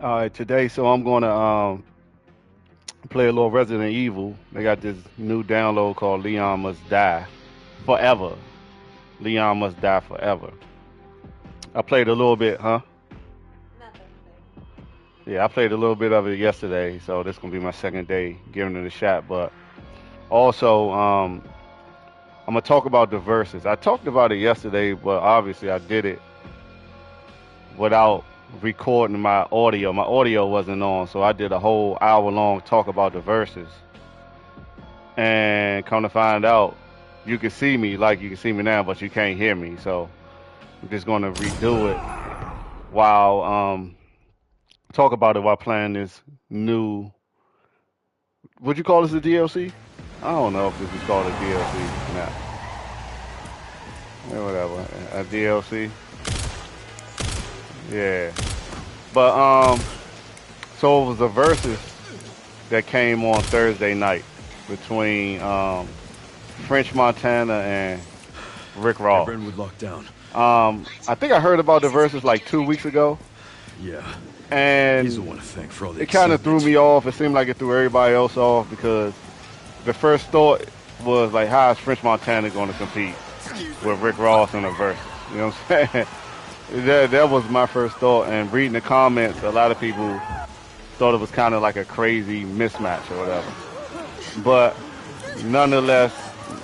All right, today, so I'm going to play a little Resident Evil. They got this new download called Leon Must Die Forever. Leon Must Die Forever. I played a little bit, huh? Yeah, I played a little bit of it yesterday, so this gonna be my second day giving it a shot. But also, I'm gonna talk about the verses. I talked about it yesterday, but obviously I did it without recording my audio. My audio wasn't on, so I did a whole hour long talk about the verses. And come to find out, you can see me like you can see me now, but you can't hear me. So I'm just gonna redo it while talk about it while playing this new. Would you call this a DLC? I don't know if this is called a DLC. Nah, yeah, whatever. A DLC. Yeah. But so it was the verses that came on Thursday night between French Montana and Rick Hey, Ross. Brentwood locked down. I think I heard about the verses like 2 weeks ago, Yeah, he's the and one to thank for all the it kind of threw excitement. me off. It seemed like it threw everybody else off because the first thought was like, how is French Montana going to compete with Rick Ross in a verses? You know what I'm saying? That was my first thought. And reading the comments, a lot of people thought it was kind of like a crazy mismatch or whatever. But nonetheless,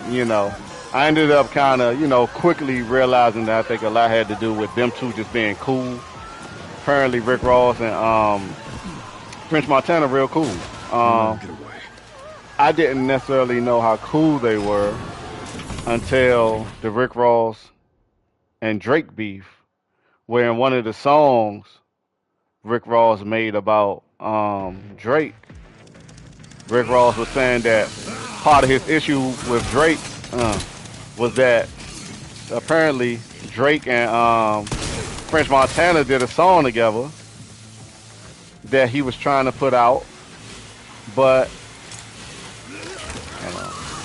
you know, I ended up kind of, quickly realizing that I think a lot had to do with them two just being cool. Apparently, Rick Ross and French Montana real cool. No, Um, get away. I didn't necessarily know how cool they were until the Rick Ross and Drake beef, where in one of the songs Rick Ross made about Drake, Rick Ross was saying that part of his issue with Drake was that apparently Drake and French Montana did a song together that he was trying to put out, but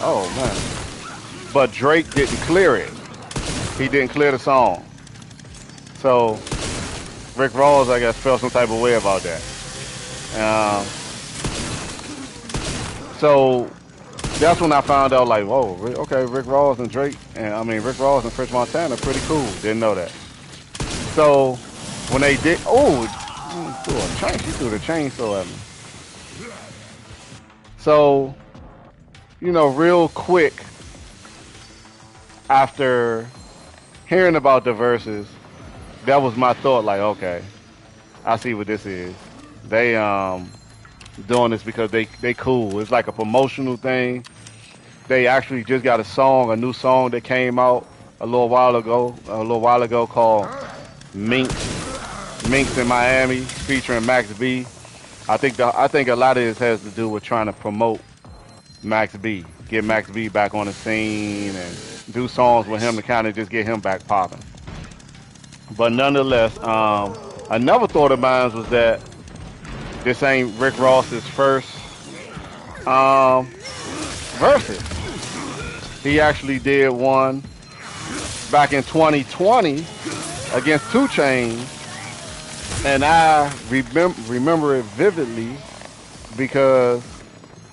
oh man, but Drake didn't clear it. He didn't clear the song, so Rick Ross, I guess, felt some type of way about that. Um, so that's when I found out, like, whoa, okay, Rick Ross and Drake, and I mean Rick Ross and French Montana, pretty cool. Didn't know that. So when they did, oh, she threw the chainsaw at me. So real quick after hearing about the verses, that was my thought. Like, okay, I see what this is. They doing this because they cool. It's like a promotional thing. They actually just got a new song that came out a little while ago called Minx in Miami featuring Max B. I think a lot of this has to do with trying to promote Max B, get Max B back on the scene and do songs with him to kind of just get him back popping. But nonetheless, another thought of mine was that this ain't Rick Ross's first um, versus. He actually did one back in 2020 against Two Chainz, and I remember it vividly because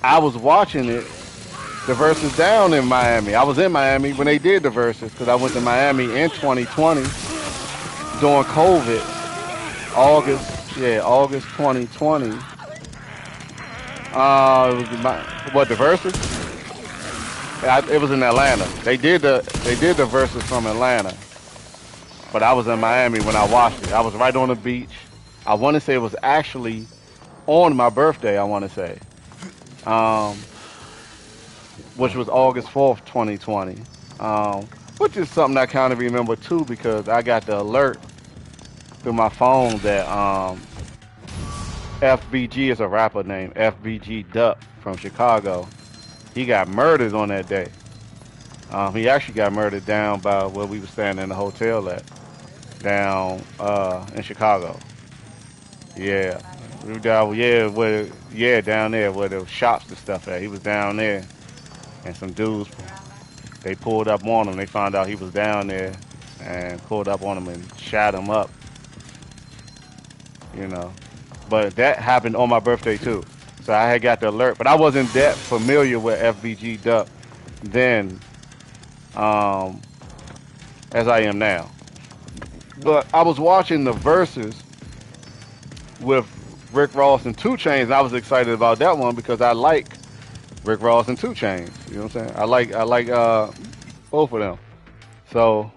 I was watching it. The verses down in Miami. I was in Miami when they did the verses because I went to Miami in 2020 during COVID, August 2020. It was what the verses? It was in Atlanta. They did the verses from Atlanta, but I was in Miami when I watched it. I was right on the beach. I want to say it was actually on my birthday. I want to say, um, which was August 4th, 2020. Which is something I kind of remember too because I got the alert through my phone that FBG is a rapper named FBG Duck from Chicago. He got murdered on that day. He actually got murdered down by where we were staying in the hotel at, down in Chicago. Yeah, we were down, down there where the shops and stuff at. He was down there, and some dudes they pulled up on him. They found out he was down there, and pulled up on him and shot him up. You know. but that happened on my birthday too. So I had got the alert, but I wasn't that familiar with FBG Duck then, um, as I am now. But I was watching the verses with Rick Ross and 2 Chainz, and I was excited about that one because I like Rick Ross and 2 Chainz. You know what I'm saying? I like both of them. So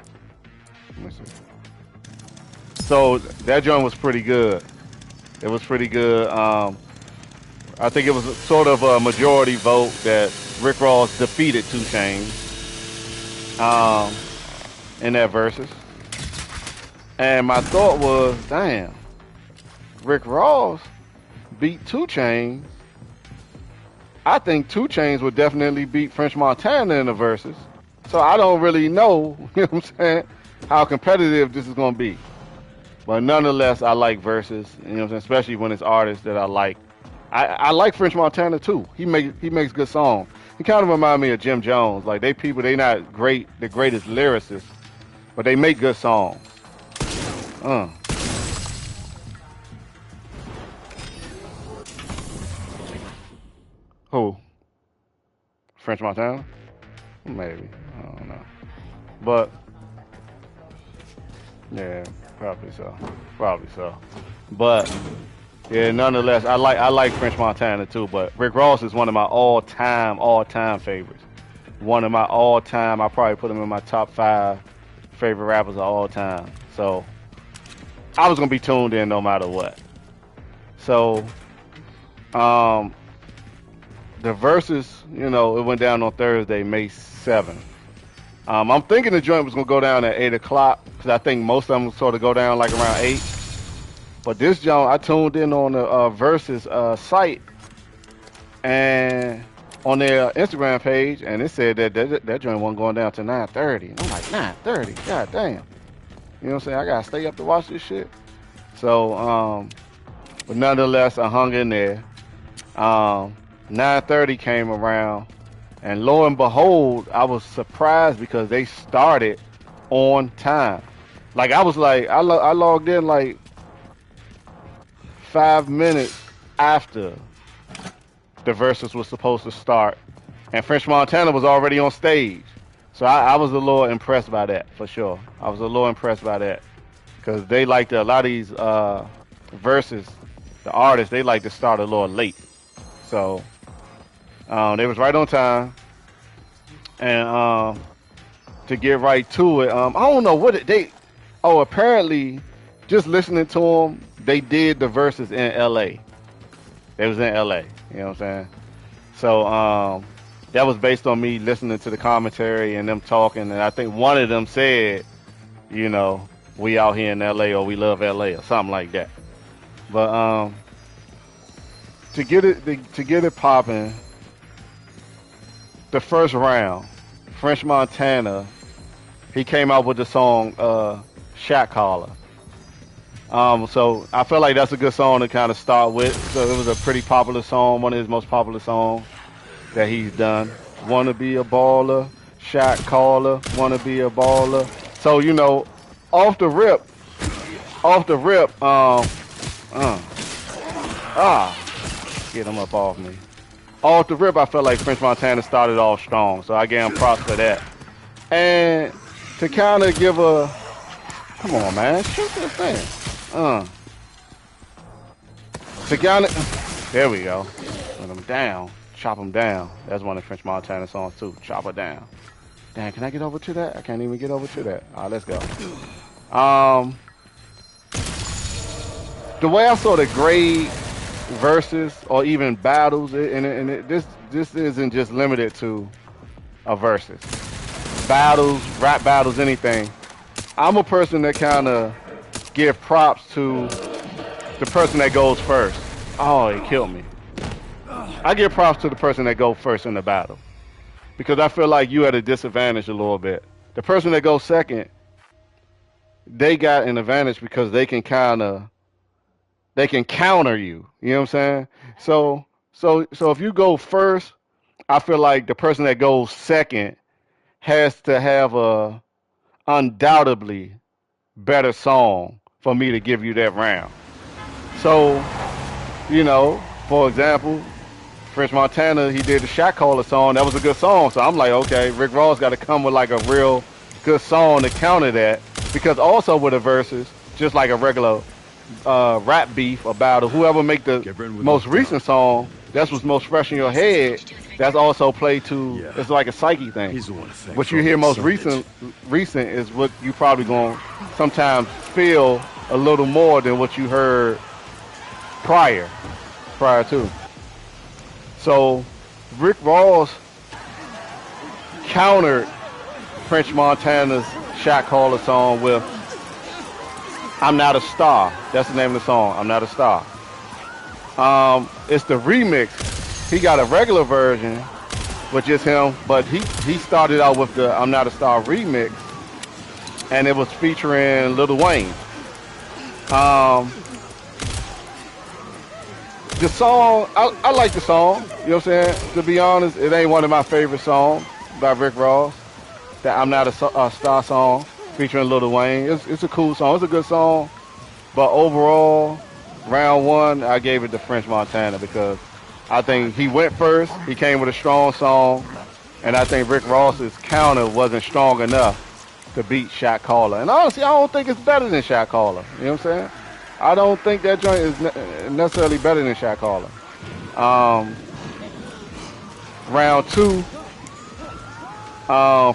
let me see. So that joint was pretty good. It was pretty good. I think it was sort of a majority vote that Rick Ross defeated 2 Chainz in that versus. And my thought was, damn, Rick Ross beat 2 Chainz. I think 2 Chainz would definitely beat French Montana in the verses. So I don't really know, you know what I'm saying, how competitive this is going to be. But nonetheless, I like verses, you know what I'm saying, especially when it's artists that I like. I like French Montana too. He makes good songs. He kind of remind me of Jim Jones. Like they not great, the greatest lyricists, but they make good songs. Who? French Montana? Maybe. I don't know. But yeah, probably so. Probably so. But yeah, nonetheless, I like French Montana too. But Rick Ross is one of my all-time favorites. One of my all-time. I probably put him in my top 5 favorite rappers of all time. So I was gonna be tuned in no matter what. So the verses, you know, it went down on Thursday, May 7th. I'm thinking the joint was gonna go down at 8 o'clock because I think most of them sort of go down like around 8. But this joint, I tuned in on the versus site and on their Instagram page, and it said that joint wasn't going down to 9:30. And I'm like, 9:30? God damn. You know what I'm saying? I gotta stay up to watch this shit. So, but nonetheless, I hung in there. 9:30 came around, and lo and behold, I was surprised because they started on time. Like I was like, I logged in like 5 minutes after the verses was supposed to start, and French Montana was already on stage. So I was a little impressed by that, for sure. I was a little impressed by that because they like to, a lot of these verses, the artists, they like to start a little late. So they was right on time, and to get right to it, I don't know what they. Oh, apparently, just listening to them, they did the verses in L.A. They was in L.A. You know what I'm saying? So that was based on me listening to the commentary and them talking, and I think one of them said, you know, we out here in L.A. or we love L.A. or something like that. But to get it popping, the first round, French Montana, he came out with the song Shot Caller. So I feel like that's a good song to kind of start with. So it was a pretty popular song, one of his most popular songs that he's done. Wanna be a baller, shot caller, wanna be a baller. So, you know, off the rip, get him up off me. Off the rip, I felt like French Montana started off strong, so I gave him props for that. And to kind of give a, come on, man, shoot this thing. To kind of, there we go. Put him down, chop him down. That's one of French Montana songs too. Chop her down. Damn, can I get over to that? I can't even get over to that. All right, let's go. The way I saw the grade verses or even battles, this isn't just limited to a versus. Battles, rap battles, anything. I'm a person that kind of give props to the person that goes first. Oh, he killed me. I give props to the person that goes first in the battle because I feel like you at a disadvantage a little bit. The person that goes second, they got an advantage because they can counter you. You know what I'm saying? So if you go first, I feel like the person that goes second has to have a undoubtedly better song for me to give you that round. So you know, for example, French Montana, he did the Shot Caller song. That was a good song. So I'm like, okay, Rick Ross got to come with like a real good song to counter that. Because also with the verses, just like a regular rap beef about whoever make the most recent song, that's what's most fresh in your head. That's also played to. Yeah. It's like a psyche thing. He's the one to thank What for you all hear the most signage. recent is what you probably gonna sometimes feel a little more than what you heard prior to. So Rick Ross countered French Montana's Shot Caller song with I'm Not a Star. That's the name of the song, I'm Not a Star. It's the remix. He got a regular version, which is him, but he started out with the I'm Not a Star remix, and it was featuring Lil Wayne. The song, I like the song, you know what I'm saying? To be honest, it ain't one of my favorite songs by Rick Ross. That I'm Not a Star song featuring Lil Wayne. It's a cool song, it's a good song, but overall, round one, I gave it to French Montana because I think he went first, he came with a strong song, and I think Rick Ross's counter wasn't strong enough to beat Shot Caller. And honestly, I don't think it's better than Shot Caller, you know what I'm saying? I don't think that joint is necessarily better than Shot Caller. Round two,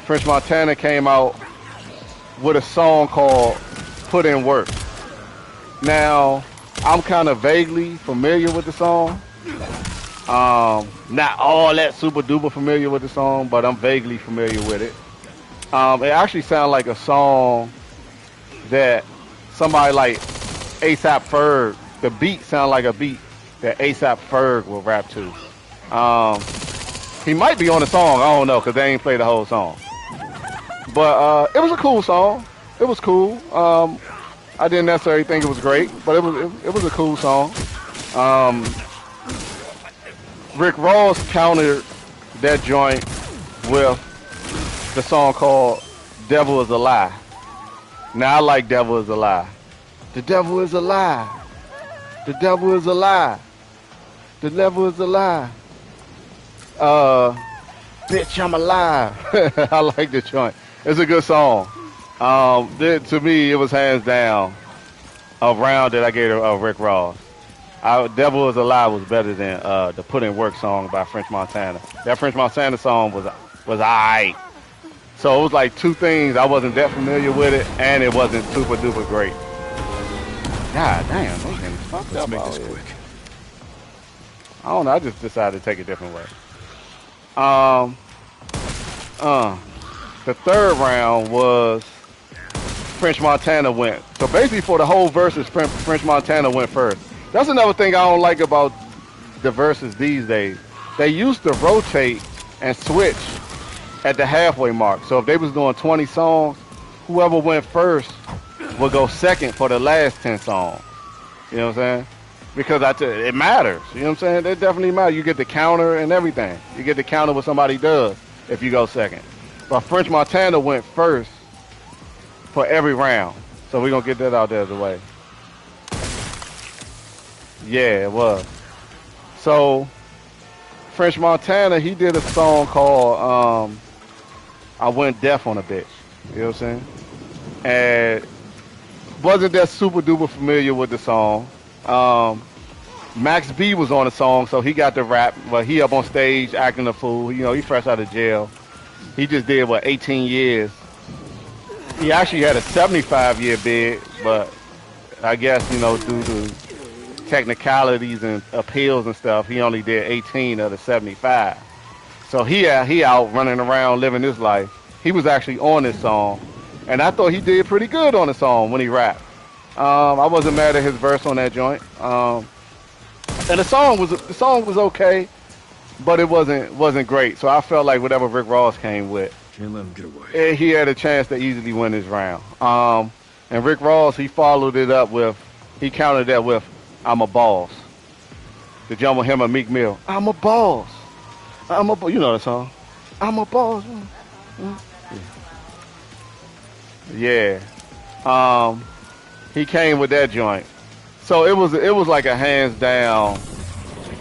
French Montana came out with a song called Put In Work. Now, I'm kind of vaguely familiar with the song. Not all that super duper familiar with the song, but I'm vaguely familiar with it. It actually sounds like a song that somebody like A$AP Ferg, the beat sounds like a beat that A$AP Ferg will rap to. He might be on the song, I don't know, because they ain't played the whole song. But it was a cool song. It was cool. I didn't necessarily think it was great, but it was a cool song. Rick Ross countered that joint with the song called Devil Is a Lie. Now I like Devil Is a Lie. The devil is a lie. The devil is a lie. The devil is a lie. Bitch, I'm alive. I like the joint. It's a good song. To me, it was hands down a round that I gave to Rick Ross. Devil Is a Lie was better than the Put In Work song by French Montana. That French Montana song was alright. So it was like two things. I wasn't that familiar with it, and it wasn't super duper great. God damn, those things fucked Let's up make out this here. quick. I don't know. I just decided to take a different way. The third round was French Montana went. So basically, for the whole verses, French Montana went first. That's another thing I don't like about the verses these days. They used to rotate and switch at the halfway mark. So if they was doing 20 songs, whoever went first would go second for the last 10 songs. You know what I'm saying? Because it matters. You know what I'm saying? It definitely matters. You get the counter and everything. You get the counter what somebody does if you go second. But French Montana went first for every round. So we're going to get that out there as a way. Yeah, it was. So French Montana, he did a song called I Went Deaf on a Bitch. You know what I'm saying? And wasn't that super duper familiar with the song. Max B was on the song, so he got the rap. But he up on stage acting a fool. You know, he fresh out of jail. He just did, 18 years. He actually had a 75-year bid, but I guess, due to technicalities and appeals and stuff, he only did 18 of the 75. So he out running around living his life. He was actually on this song, and I thought he did pretty good on the song when he rapped. I wasn't mad at his verse on that joint. And the song was okay, but it wasn't great. So I felt like whatever Rick Ross came with, Can't let him get away. he had a chance to easily win this round. And Rick Ross, he followed it up with, he countered that with, I'm a boss. The jump with him and Meek Mill. I'm a boss. You know the song. I'm a boss. Yeah. He came with that joint. So it was like a hands down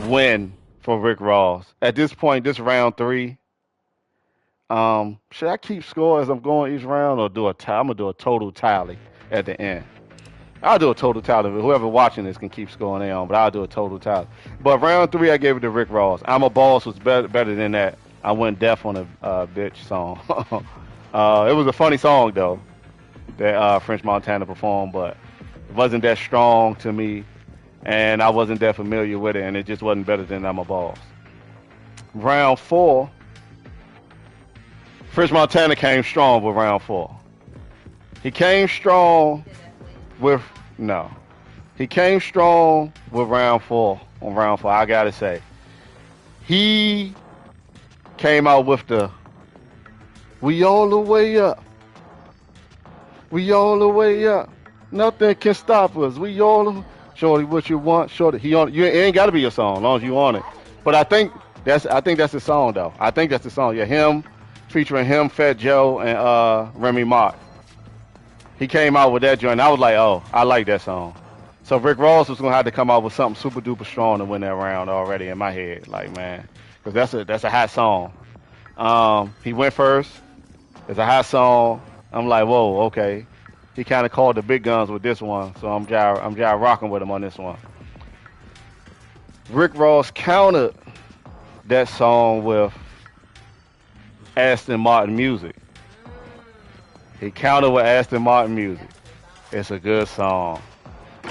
win for Rick Ross. At this point, this round 3. Should I keep score as I'm going each round, or do a tie? I'm gonna do a total tally at the end. I'll do a total tally. Whoever watching this can keep scoring their own, but I'll do a total tally. But round 3, I gave it to Rick Ross. I'm a Boss was better than that. I went deaf on a bitch song. It was a funny song though that French Montana performed, but it wasn't that strong to me, and I wasn't that familiar with it, and it just wasn't better than I'm a Boss. Round 4, French Montana came strong with round 4. He came strong with He came strong with round 4. On round 4, I gotta say, he came out with the "We all the way up, we all the way up, nothing can stop us. We all shorty, what you want, shorty." You ain't gotta be your song, as long as you want it. But I think that's the song though. I think that's the song. Yeah, him featuring him, Fat Joe, and Remy Martin. He came out with that joint. I was like, oh, I like that song. So Rick Ross was gonna have to come out with something super duper strong to win that round already in my head, like, man, because that's a hot song. He went first. It's a hot song. I'm like, whoa, okay. He kind of called the big guns with this one, so I'm jive rocking with him on this one. Rick Ross countered that song with Aston Martin music. He countered with Aston Martin music. It's a good song.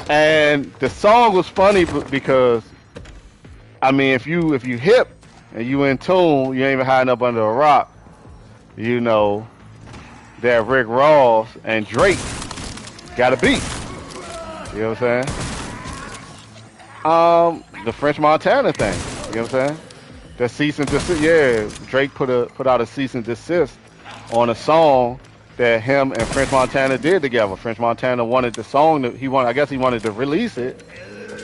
And the song was funny because, I mean, if you hip and you in tune, you ain't even hiding up under a rock, you know that Rick Ross and Drake got a beat. You know what I'm saying? The French Montana thing. You know what I'm saying? The cease and desist. Yeah, Drake put out a cease and desist on a song that him and French Montana did together. French Montana wanted the song that I guess he wanted to release it,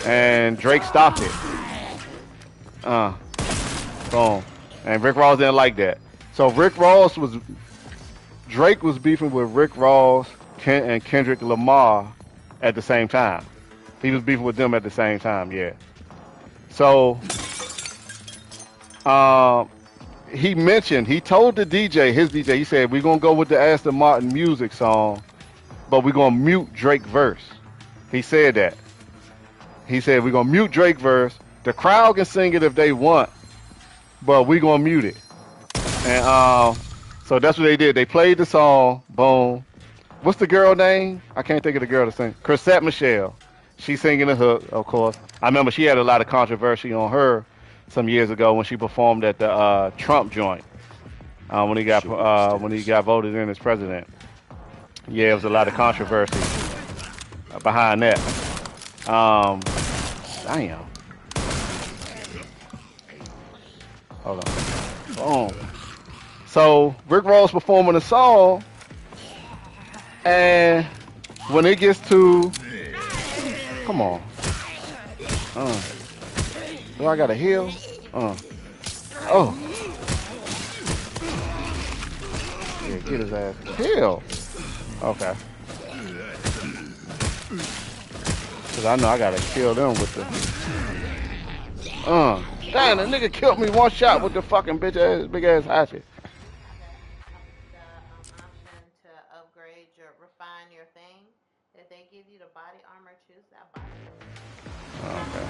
and Drake stopped it. Boom. And Rick Ross didn't like that. So Drake was beefing with Rick Ross and Kendrick Lamar at the same time. He was beefing with them at the same time, yeah. So he told the DJ, his DJ, he said, we're going to go with the Aston Martin music song, but we're going to mute Drake verse. He said that. He said, we're going to mute Drake verse. The crowd can sing it if they want, but we're going to mute it. And so that's what they did. They played the song, boom. What's the girl name? I can't think of the girl to sing. Chrisette Michele. She's singing the hook, of course. I remember she had a lot of controversy on her some years ago when she performed at the Trump joint when he got voted in as president. Yeah, it was a lot of controversy behind that. Damn. Hold on. Boom. So Rick Ross performing a song, and when it gets to, come on. Do I got a heal? Oh. Yeah, get his ass. Heal. Okay. Cause I know I gotta kill them with the. Damn, the nigga killed me one shot with the fucking big ass hatchet. To upgrade refine your thing. If they give you the body armor, choose that body. Okay.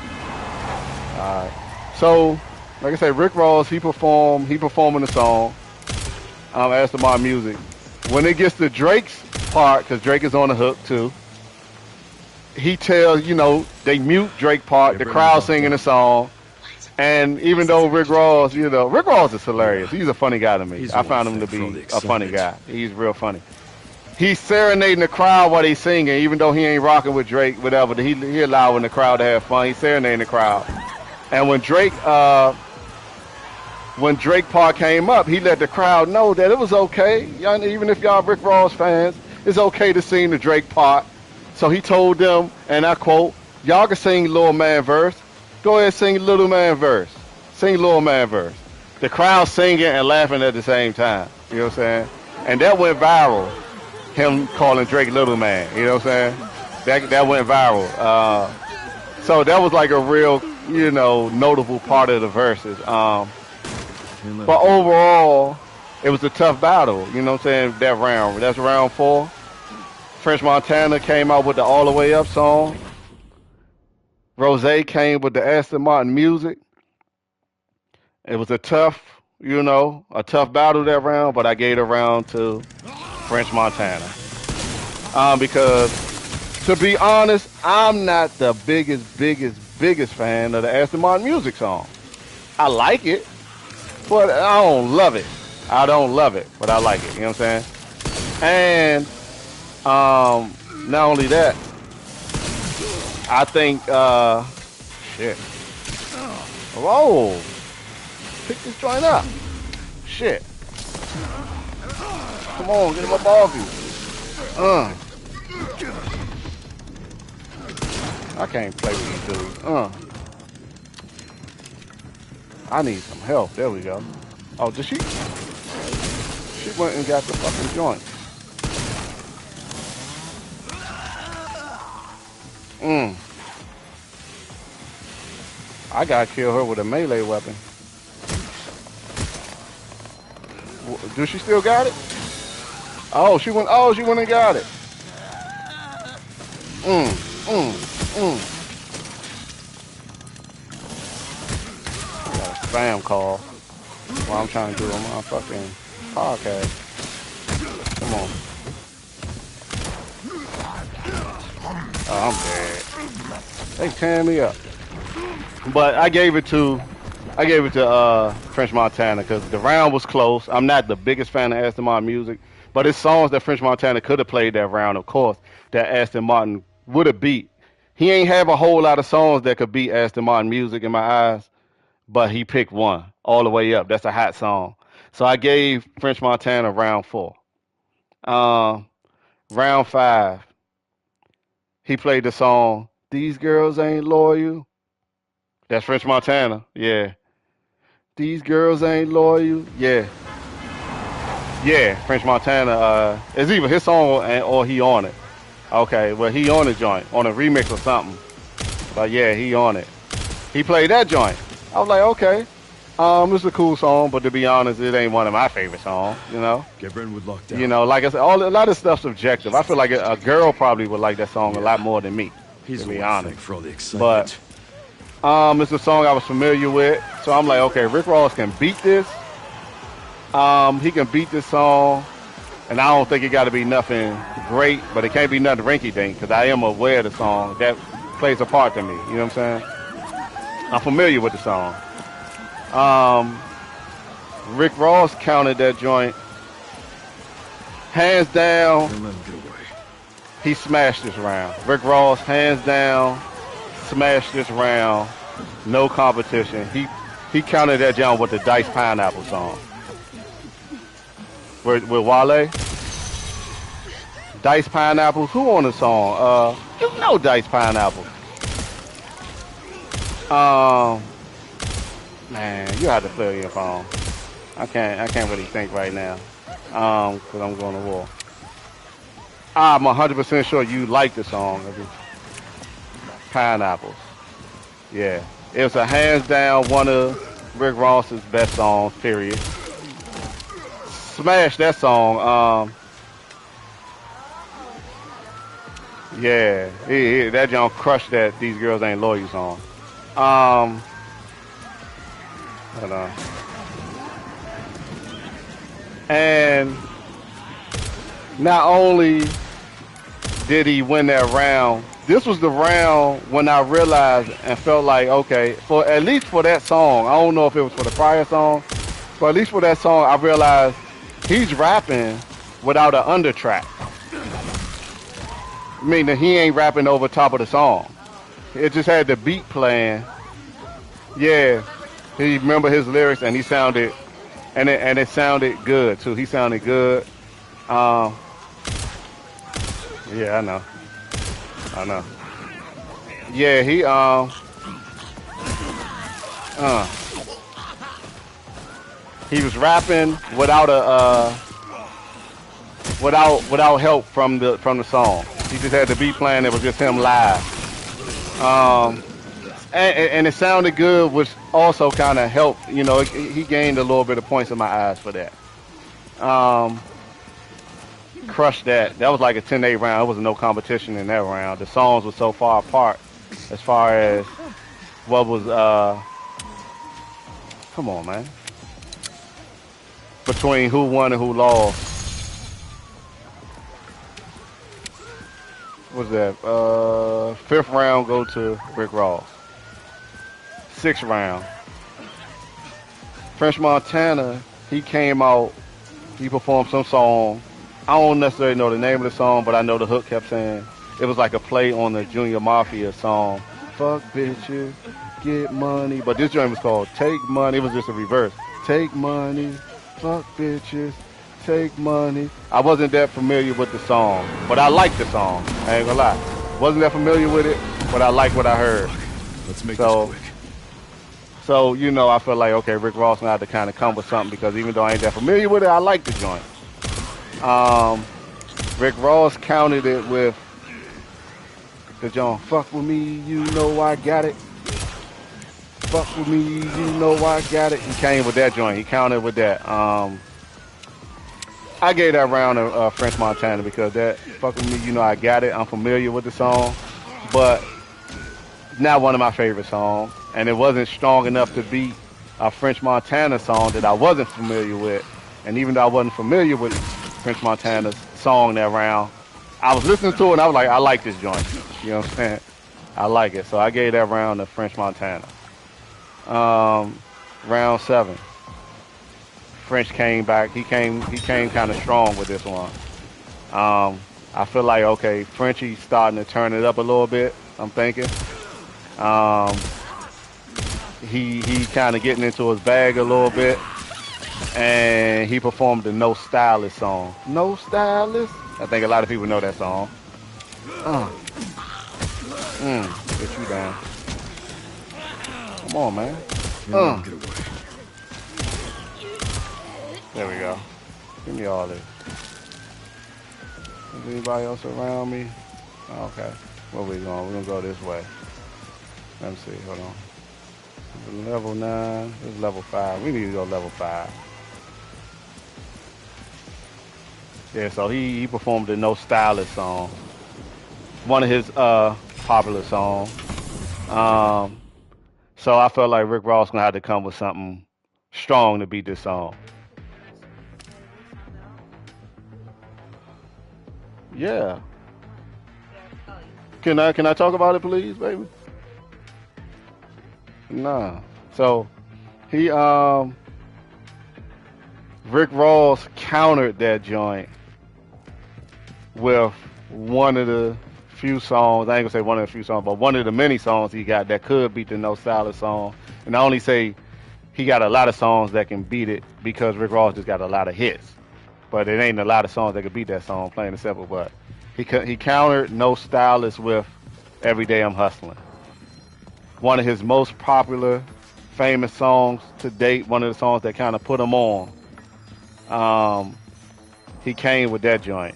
Alright. So, like I said, Rick Ross, he performing the song. Aston Martin music. When it gets to Drake's part, because Drake is on the hook too, he tells, they mute Drake part, the crowd singing the song. And even though Rick Ross is hilarious. He's a funny guy to me. I found him to be a funny guy. He's real funny. He's serenading the crowd while he's singing, even though he ain't rocking with Drake, whatever. He allowing the crowd to have fun. He's serenading the crowd. And when Drake part came up, he let the crowd know that it was okay. Even if y'all Rick Ross fans, it's okay to sing the Drake part. So he told them, and I quote, y'all can sing Lil Man verse. Go ahead and sing Little Man verse. Sing Little Man verse. The crowd singing and laughing at the same time. You know what I'm saying? And that went viral. Him calling Drake Little Man. You know what I'm saying? That went viral. So that was like a real, you know, notable part of the verses. But overall, it was a tough battle. You know what I'm saying? That round. That's round 4. French Montana came out with the All the Way Up song. Rose came with the Aston Martin music. It was a tough, you know, a tough battle that round, but I gave the round to French Montana. Because to be honest, I'm not the biggest fan of the Aston Martin music song. I like it, but I don't love it. I don't love it, but I like it. You know what I'm saying? And not only that, I think shit. Whoa. Pick this joint up. Shit. Come on, get him up off you. I can't play with these dudes. I need some help. There we go. Oh, did she? She went and got the fucking joint. I gotta kill her with a melee weapon. Do she still got it? Oh, she went. Oh, she went and got it. Got a spam call while I'm trying to do my fucking podcast. Come on. Oh, I'm dead. They tearing me up. But I gave it to French Montana because the round was close. I'm not the biggest fan of Aston Martin music, but it's songs that French Montana could have played that round, of course, that Aston Martin would have beat. He ain't have a whole lot of songs that could beat Aston Martin music in my eyes, but he picked one, All the Way Up. That's a hot song. So I gave French Montana round 4. Round 5, he played the song, These Girls Ain't Loyal. That's French Montana, yeah. These girls ain't loyal, yeah. Yeah, French Montana, it's either his song or he on it. Okay, well, he on the joint, on a remix or something. But yeah, he on it. He played that joint. I was like, okay, it's a cool song, but to be honest, it ain't one of my favorite songs, you know? Get Brentwood locked down. You know, like I said, a lot of stuff's subjective. I feel like a girl probably would like that song a lot more than me, He's to be honest. for all the excitement. But it's a song I was familiar with, so I'm like, okay, Rick Ross can beat this. He can beat this song, and I don't think it got to be nothing great, but it can't be nothing rinky-dink because I am aware of the song. That plays a part to me. You know what I'm saying? I'm familiar with the song. Rick Ross counted that joint. Hands down, Don't let him get away. he smashed this round. Rick Ross, hands down, smashed this round. No competition. He counted that down with the Dice Pineapple song. With Wale. Dice Pineapple. Who on the song? You know Dice Pineapple. Man, you have to play your phone. I can't really think right now. Cause I'm going to war. I'm 100% sure you like the song. Pineapples. Yeah. It was a hands down one of Rick Ross's best songs, period. Smash that song. Yeah. That John crushed that These Girls Ain't Loyal song. Hold on. And not only did he win that round, this was the round when I realized and felt like, okay, for at least for that song, I don't know if it was for the prior song, but at least for that song, I realized he's rapping without an undertrack. Meaning he ain't rapping over top of the song. It just had the beat playing. Yeah, he remembered his lyrics and he sounded, and it sounded good too. He sounded good. Yeah, I know. Yeah, he was rapping without without help from the song. He just had the beat playing. It was just him live. and it sounded good, which also kind of helped. You know, he gained a little bit of points in my eyes for that. Um, Crushed that. That was like a 10-8 round. There was no competition in that round. The songs were so far apart as far as what was. Come on, man. Between who won and who lost. What's that? Fifth round go to Rick Ross. Sixth round. French Montana, he came out, he performed some song. I don't necessarily know the name of the song, but I know the hook kept saying it was like a play on the Junior Mafia song. Fuck bitches, get money. But this joint was called Take Money. It was just a reverse. Take money, fuck bitches, take money. I wasn't that familiar with the song, but I liked the song. I ain't gonna lie. Wasn't that familiar with it, but I liked what I heard. Let's make this quick. So, you know, I feel like, okay, Rick Ross gonna have to kind of come with something because even though I ain't that familiar with it, I like the joint. Rick Ross counted it with the joint, fuck with me, you know I got it. Fuck with me, you know I got it. He came with that joint. He counted with that. I gave that round to French Montana because that fuck with me, you know I got it. I'm familiar with the song, but not one of my favorite songs. And it wasn't strong enough to beat a French Montana song that I wasn't familiar with. And even though I wasn't familiar with French Montana's song that round, I was listening to it and I was like, I like this joint. You know what I'm saying? I like it. So I gave that round to French Montana. Round 7. French came back. He came kind of strong with this one. I feel like, okay, Frenchie's starting to turn it up a little bit, I'm thinking. He kind of getting into his bag a little bit, and he performed the No Stylist song. No Stylist? I think a lot of people know that song. Get you down. Come on, man. Get away. There we go. Give me all this. Is anybody else around me? Okay. Where we going? We're gonna go this way. Let me see. Hold on. Level 9. This is level 5. We need to go level 5. Yeah, so he performed the No Stylist song. One of his popular songs. So I felt like Rick Ross gonna have to come with something strong to beat this song. Yeah. Can I talk about it, please, baby? Nah. So he Rick Ross countered that joint with one of the few songs. I ain't gonna say one of the few songs, but one of the many songs he got that could beat the No Stylist song. And I only say he got a lot of songs that can beat it because Rick Ross just got a lot of hits. But it ain't a lot of songs that could beat that song, plain and simple. But he countered No Stylist with Every Day I'm Hustling. One of his most popular, famous songs to date. One of the songs that kind of put him on. He came with that joint.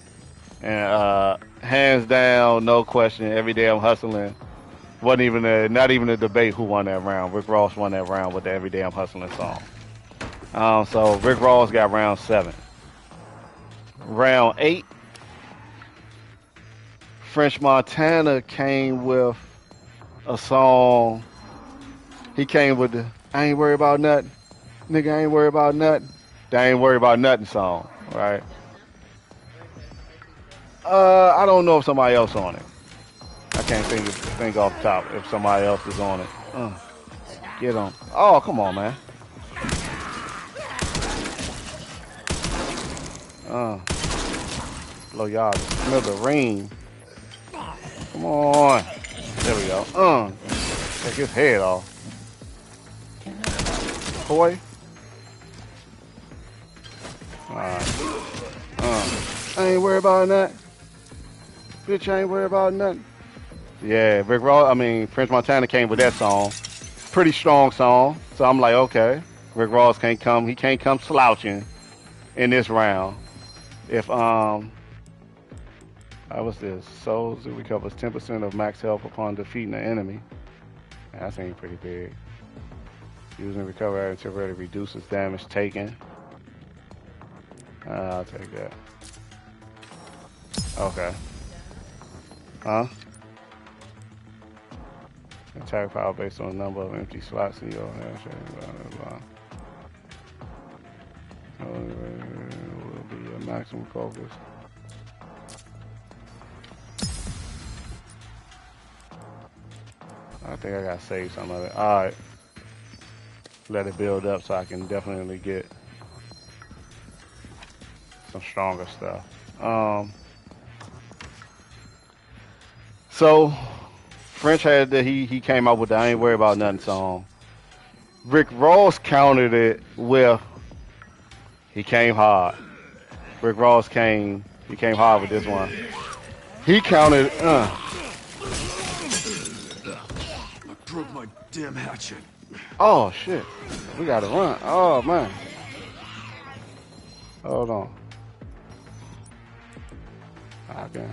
And hands down, no question, Every Day I'm Hustling. Not even a debate who won that round. Rick Ross won that round with the Every Day I'm Hustling song. So Rick Ross got round 7. Round 8, French Montana came with a song. He came with the I ain't worried about nothing. Nigga, I ain't worried about nothing. They ain't worried about nothing song, right? I don't know if somebody else on it. I can't think off the top if somebody else is on it. Get on. Oh, come on, man. Blow y'all smell the rain. Come on. There we go. Take his head off. Boy. Alright. I ain't worried about that. Bitch, I ain't worried about nothing. Yeah, French Montana came with that song. Pretty strong song. So I'm like, okay. Rick Ross can't come slouching in this round. If what's this? Souls it recovers 10% of max health upon defeating the enemy. That seems pretty big. Using recover item temporarily reduces damage taken. I'll take that. Okay. Huh? Attack power based on the number of empty slots in your hash. Will be a maximum focus. I think I gotta save some of it. Alright. Let it build up so I can definitely get some stronger stuff. So French had that he came out with the I Ain't Worried About Nothing song. Rick Ross countered it with he came hard. Rick Ross came hard with this one. He counted I broke my damn hatchet. Oh shit. We gotta run. Oh man. Hold on. Okay.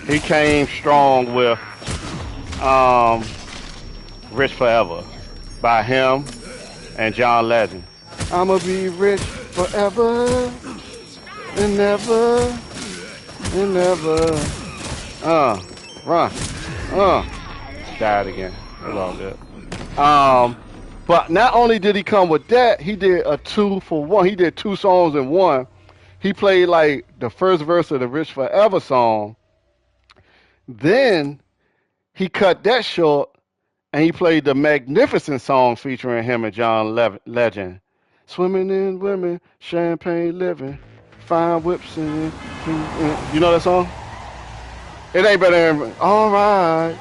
He came strong with Rich Forever by him and John Legend. I'ma be rich forever and never and never. Run. Died again. It's all good. But not only did he come with that, he did a 2-for-1. He did 2 songs in one. He played like the first verse of the Rich Forever song. Then he cut that short and he played the Magnificent song featuring him and John Legend. Swimming in women, champagne living, fine whips and you know that song? It ain't better than all right.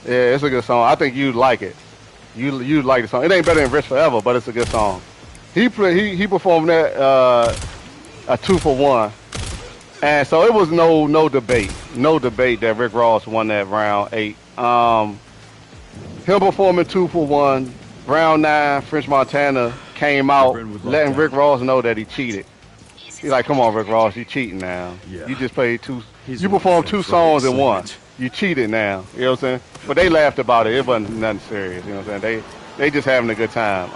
Yeah, it's a good song. I think you'd like it. You'd like the song. It ain't better than Rich Forever, but it's a good song. He performed that a 2-for-1, and so it was no debate that Rick Ross won that round 8. Him performing 2-for-1, round 9, French Montana came out letting Rick Ross know that he cheated. He's like, come on, Rick Ross, you cheating now. Yeah. You just played 2. You performed 2 songs in one. You cheated now. You know what I'm saying? But they laughed about it. It wasn't nothing serious. You know what I'm saying? They just having a good time.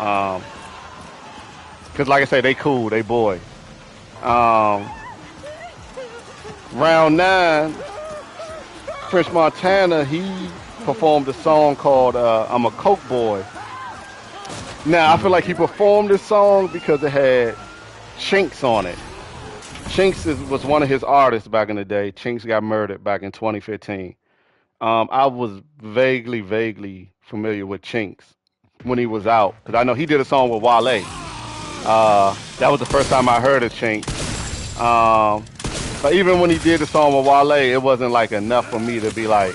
Cause like I say, they cool. They boy. Round 9, French Montana, he performed a song called I'm a Coke Boy. Now, I feel like he performed this song because it had Chinks on it. Chinks was one of his artists back in the day. Chinks got murdered back in 2015. I was vaguely familiar with Chinks when he was out, because I know he did a song with Wale. That was the first time I heard of Chinks. But even when he did the song with Wale, it wasn't like enough for me to be like,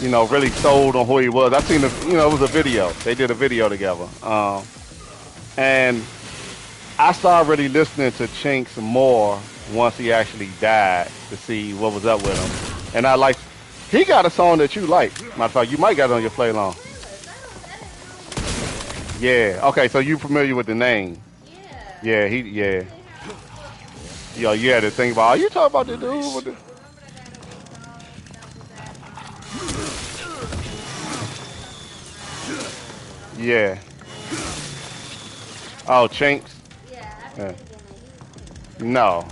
you know, really sold on who he was. I seen it was a video. They did a video together. And I started really listening to Chinks more once he actually died to see what was up with him. And he got a song that you like. Matter of fact, you might got it on your play long. Yeah. Okay, so you familiar with the name? Yeah. Yeah. Yo, you had to think about. Are you talking about the dude with the? Yeah. Oh, Chinks. Yeah. No.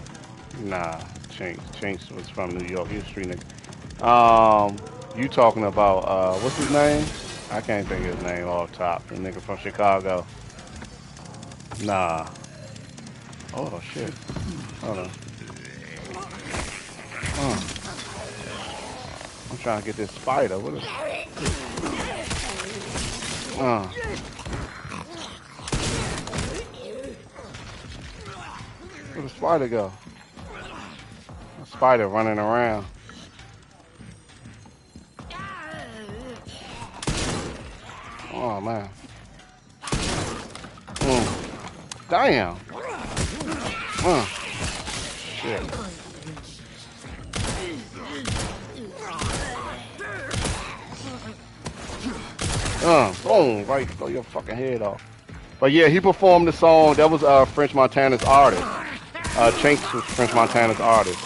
Nah. Chinks was from New York. He was a street nigga. You talking about what's his name? I can't think of his name off top. The nigga from Chicago. Nah. Oh shit. Hold on. I'm trying to get this spider. What is? Where'd the spider go? A spider running around. Oh man. Damn. Shit. Boom, right, blow your fucking head off. But yeah, he performed the song. That was French Montana's artist. Chinks was French Montana's artist.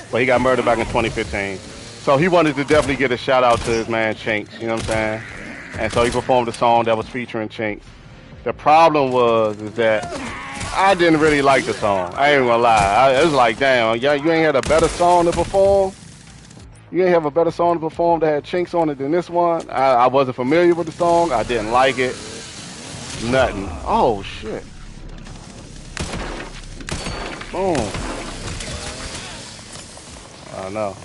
But he got murdered back in 2015. So he wanted to definitely get a shout out to his man Chinks, you know what I'm saying? And so he performed a song that was featuring Chinks. The problem is that I didn't really like the song. I ain't gonna lie. It was like, damn, you ain't had a better song to perform? You ain't have a better song to perform that had Chinks on it than this one? I wasn't familiar with the song. I didn't like it. Nothing. Oh, shit. Boom. I know.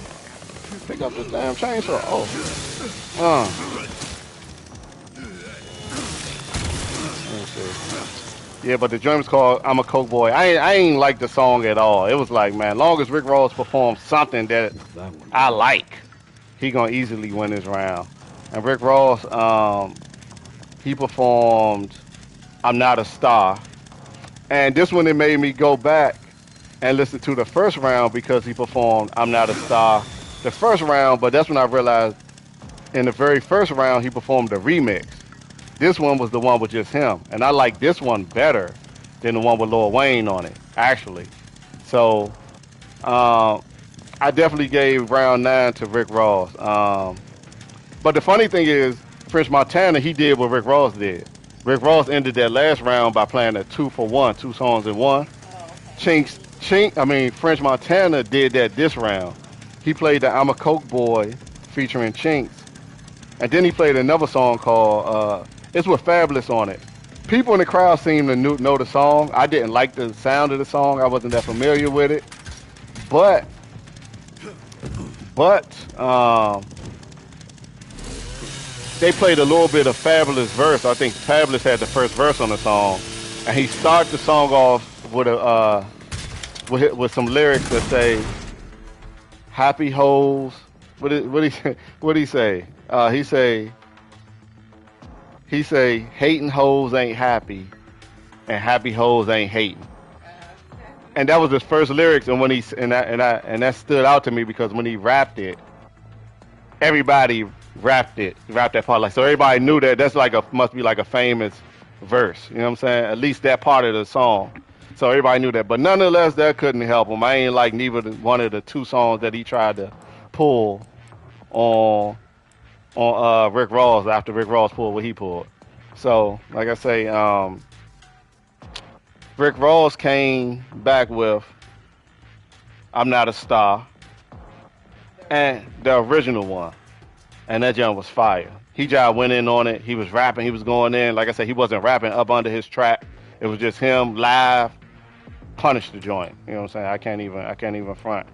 Pick up this damn chainsaw. Oh. Let me see. Yeah, but the joint was called I'm a Coke Boy. I ain't like the song at all. It was like, man, long as Rick Ross performs something that I like, he gonna easily win this round. And Rick Ross, he performed I'm Not a Star. And this one, it made me go back and listen to the first round because he performed I'm Not a Star the first round, but that's when I realized in the very first round he performed the remix. This one was the one with just him, and I like this one better than the one with Lil Wayne on it, actually. So I definitely gave round 9 to Rick Ross. But the funny thing is, French Montana, he did what Rick Ross did. Rick Ross ended that last round by playing a 2-for-1, 2 songs in one. French Montana did that this round. He played the I'm a Coke Boy featuring Chinks. And then he played another song called, it's with Fabulous on it. People in the crowd seem to know the song. I didn't like the sound of the song. I wasn't that familiar with it. But they played a little bit of Fabulous verse. I think Fabulous had the first verse on the song. And he started the song off with some lyrics that say, happy hoes. What he say? He say hating hoes ain't happy, and happy hoes ain't hating. And that was his first lyrics. And when that stood out to me because when he rapped it, everybody rapped that part like so. Everybody knew that's like must be like a famous verse. You know what I'm saying? At least that part of the song. So everybody knew that. But nonetheless, that couldn't help him. I ain't like neither one of the 2 songs that he tried to pull on Rick Ross after Rick Ross pulled what he pulled. So, like I say, Rick Ross came back with I'm Not a Star and the original one. And that jump was fire. He just went in on it. He was rapping. He was going in. Like I said, he wasn't rapping up under his track. It was just him live. Punish the joint. You know what I'm saying? I can't even front.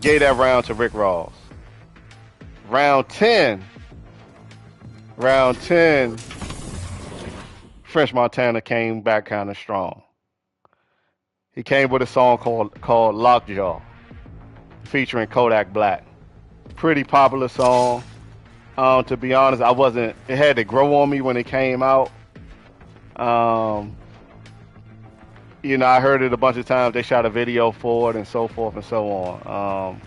Gave that round to Rick Ross. Round 10. French Montana came back kind of strong. He came with a song called Lockjaw, featuring Kodak Black. Pretty popular song. To be honest, it had to grow on me when it came out. I heard it a bunch of times. They shot a video for it and so forth and so on.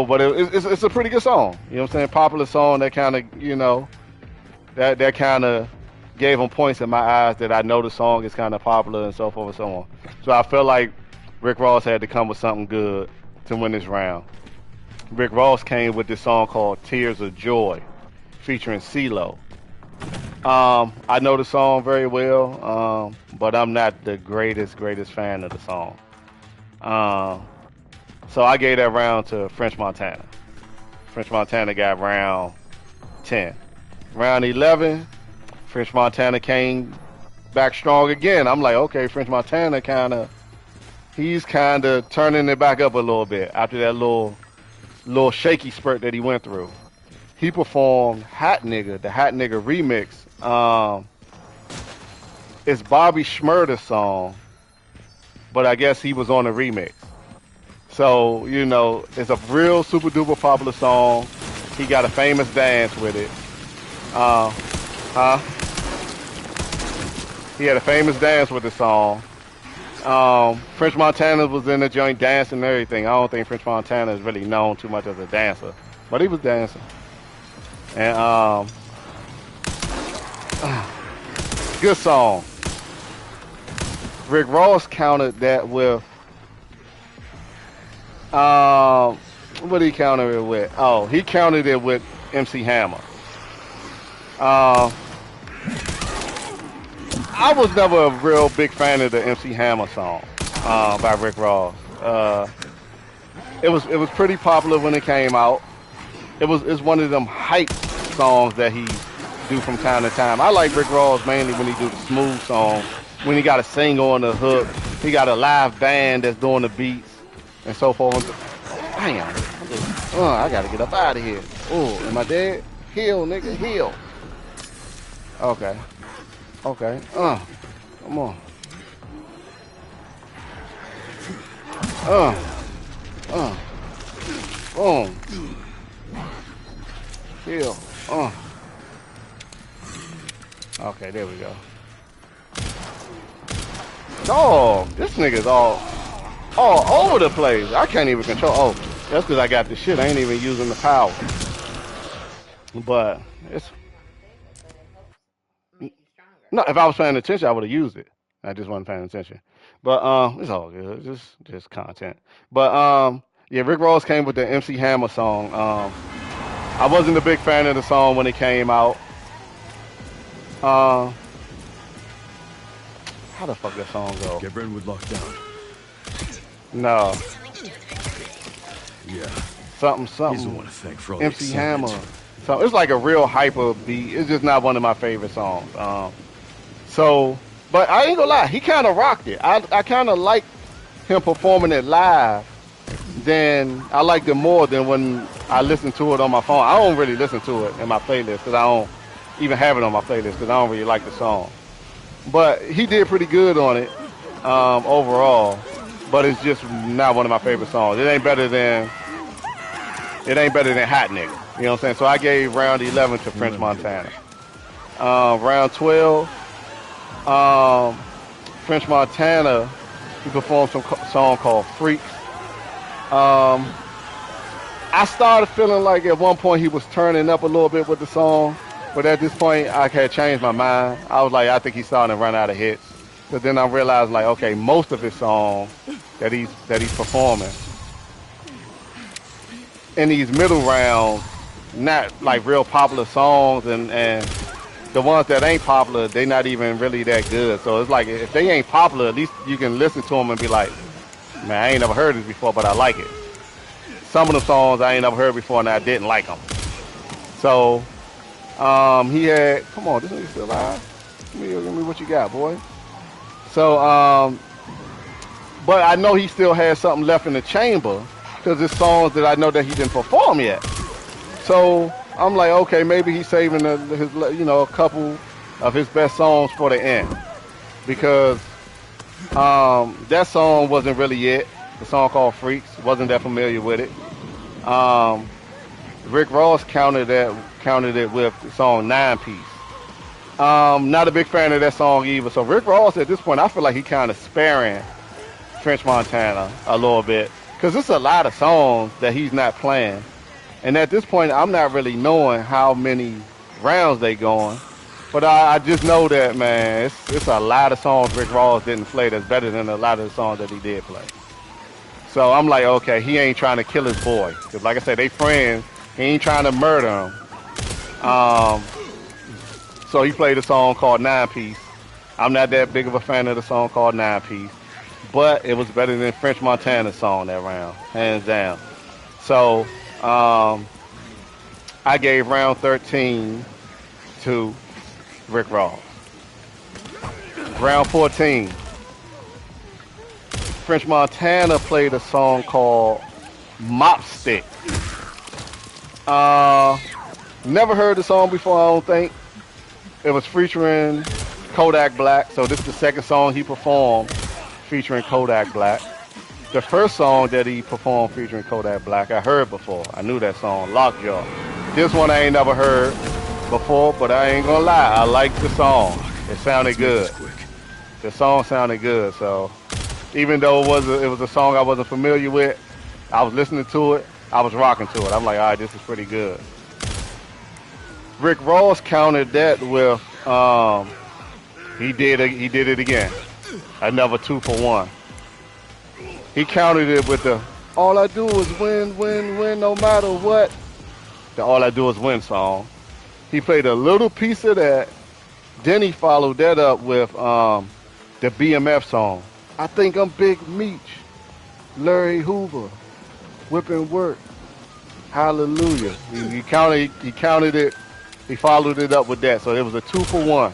But it's a pretty good song. You know what I'm saying? Popular song that kind of, that kind of gave him points in my eyes that I know the song is kind of popular and so forth and so on. So I felt like Rick Ross had to come with something good to win this round. Rick Ross came with this song called Tears of Joy, featuring CeeLo. I know the song very well, but I'm not the greatest fan of the song. So I gave that round to French Montana. French Montana got round 10. Round 11, French Montana came back strong again. I'm like, okay, French Montana he's kind of turning it back up a little bit after that little shaky spurt that he went through. He performed Hot Nigga, the Hot Nigga remix. It's Bobby Shmurda's song, but I guess he was on the remix. So, it's a real super duper popular song. He got a famous dance with it. He had a famous dance with the song. French Montana was in the joint dancing and everything. I don't think French Montana is really known too much as a dancer, but he was dancing. And good song. Rick Ross countered that with what did he counter it with? Oh, he countered it with MC Hammer. I was never a real big fan of the MC Hammer song by Rick Ross. It was pretty popular when it came out. It's one of them hype songs that he do from time to time. I like Rick Ross mainly when he do the smooth songs. When he got a singer on the hook, he got a live band that's doing the beats and so forth. Damn, I gotta get up out of here. Oh, am I dead? Heal, nigga, heal. Okay. Okay. Come on. Boom. Heal. Okay, there we go. Dog, this nigga's all over the place. I can't even control. Oh, that's because I got the shit. I ain't even using the power. But it's no. If I was paying attention, I would have used it. I just wasn't paying attention. But it's all good. Just content. But yeah, Rick Ross came with the MC Hammer song. I wasn't a big fan of the song when it came out. How the fuck that song go? Get Brentwood locked down. No. Yeah. Something. He's the one to thank for all MC the Hammer. So it's like a real hyper beat. It's just not one of my favorite songs. But I ain't gonna lie, he kind of rocked it. I kind of like him performing it live. Then I liked it more than when I listened to it on my phone. I don't really listen to it in my playlist because I don't even have it on my playlist because I don't really like the song. But he did pretty good on it overall. But it's just not one of my favorite songs. It ain't better than Hot Nigga. You know what I'm saying? So I gave round 11 to French Montana. Round 12, French Montana, he performed some song called Freaks. I started feeling like at one point he was turning up a little bit with the song, but at this point I had changed my mind. I was like, I think he's starting to run out of hits. But then I realized, like, okay, most of his songs that he's performing in these middle rounds, not like real popular songs, and the ones that ain't popular, they not even really that good. So it's like, if they ain't popular, at least you can listen to them and be like, man, I ain't never heard this before, but I like it. Some of the songs I ain't never heard before and I didn't like them. So he had, come on, this nigga still alive? Give me what you got, boy. So, but I know he still has something left in the chamber because it's songs that I know that he didn't perform yet. So I'm like, okay, maybe he's saving his, a couple of his best songs for the end, because that song wasn't really it. The song called Freaks, wasn't that familiar with it. Rick Ross counted it with the song 9-Piece. Not a big fan of that song either. So Rick Ross at this point, I feel like he kind of sparing French Montana a little bit, because there's a lot of songs that he's not playing. And at this point, I'm not really knowing how many rounds they going. But I just know that, man, it's a lot of songs Rick Ross didn't play that's better than a lot of the songs that he did play. So I'm like, okay, he ain't trying to kill his boy. Because like I said, they friends. He ain't trying to murder him. So he played a song called 9-Piece. I'm not that big of a fan of the song called 9-Piece. But it was better than French Montana's song that round, hands down. So I gave round 13 to Rick Ross. Round 14, French Montana played a song called Mop Stick. Never heard the song before, I don't think. It was featuring Kodak Black, so this is the second song he performed featuring Kodak Black. The first song that he performed featuring Kodak Black, I heard before. I knew that song, Lockjaw. This one I ain't never heard before, but I ain't gonna lie, I liked the song. It sounded good. The song sounded good, so Even though it was a song I wasn't familiar with, I was listening to it. I was rocking to it. I'm like, all right, this is pretty good. Rick Ross countered that with he did it again. Another 2-for-1. He countered it with the all I do is win, win, win no matter what. The all I do is win song. He played a little piece of that. Then he followed that up with the BMF song. I think I'm Big Meech. Larry Hoover. Whipping work. Hallelujah. He counted it. He followed it up with that. So it was a 2-for-1.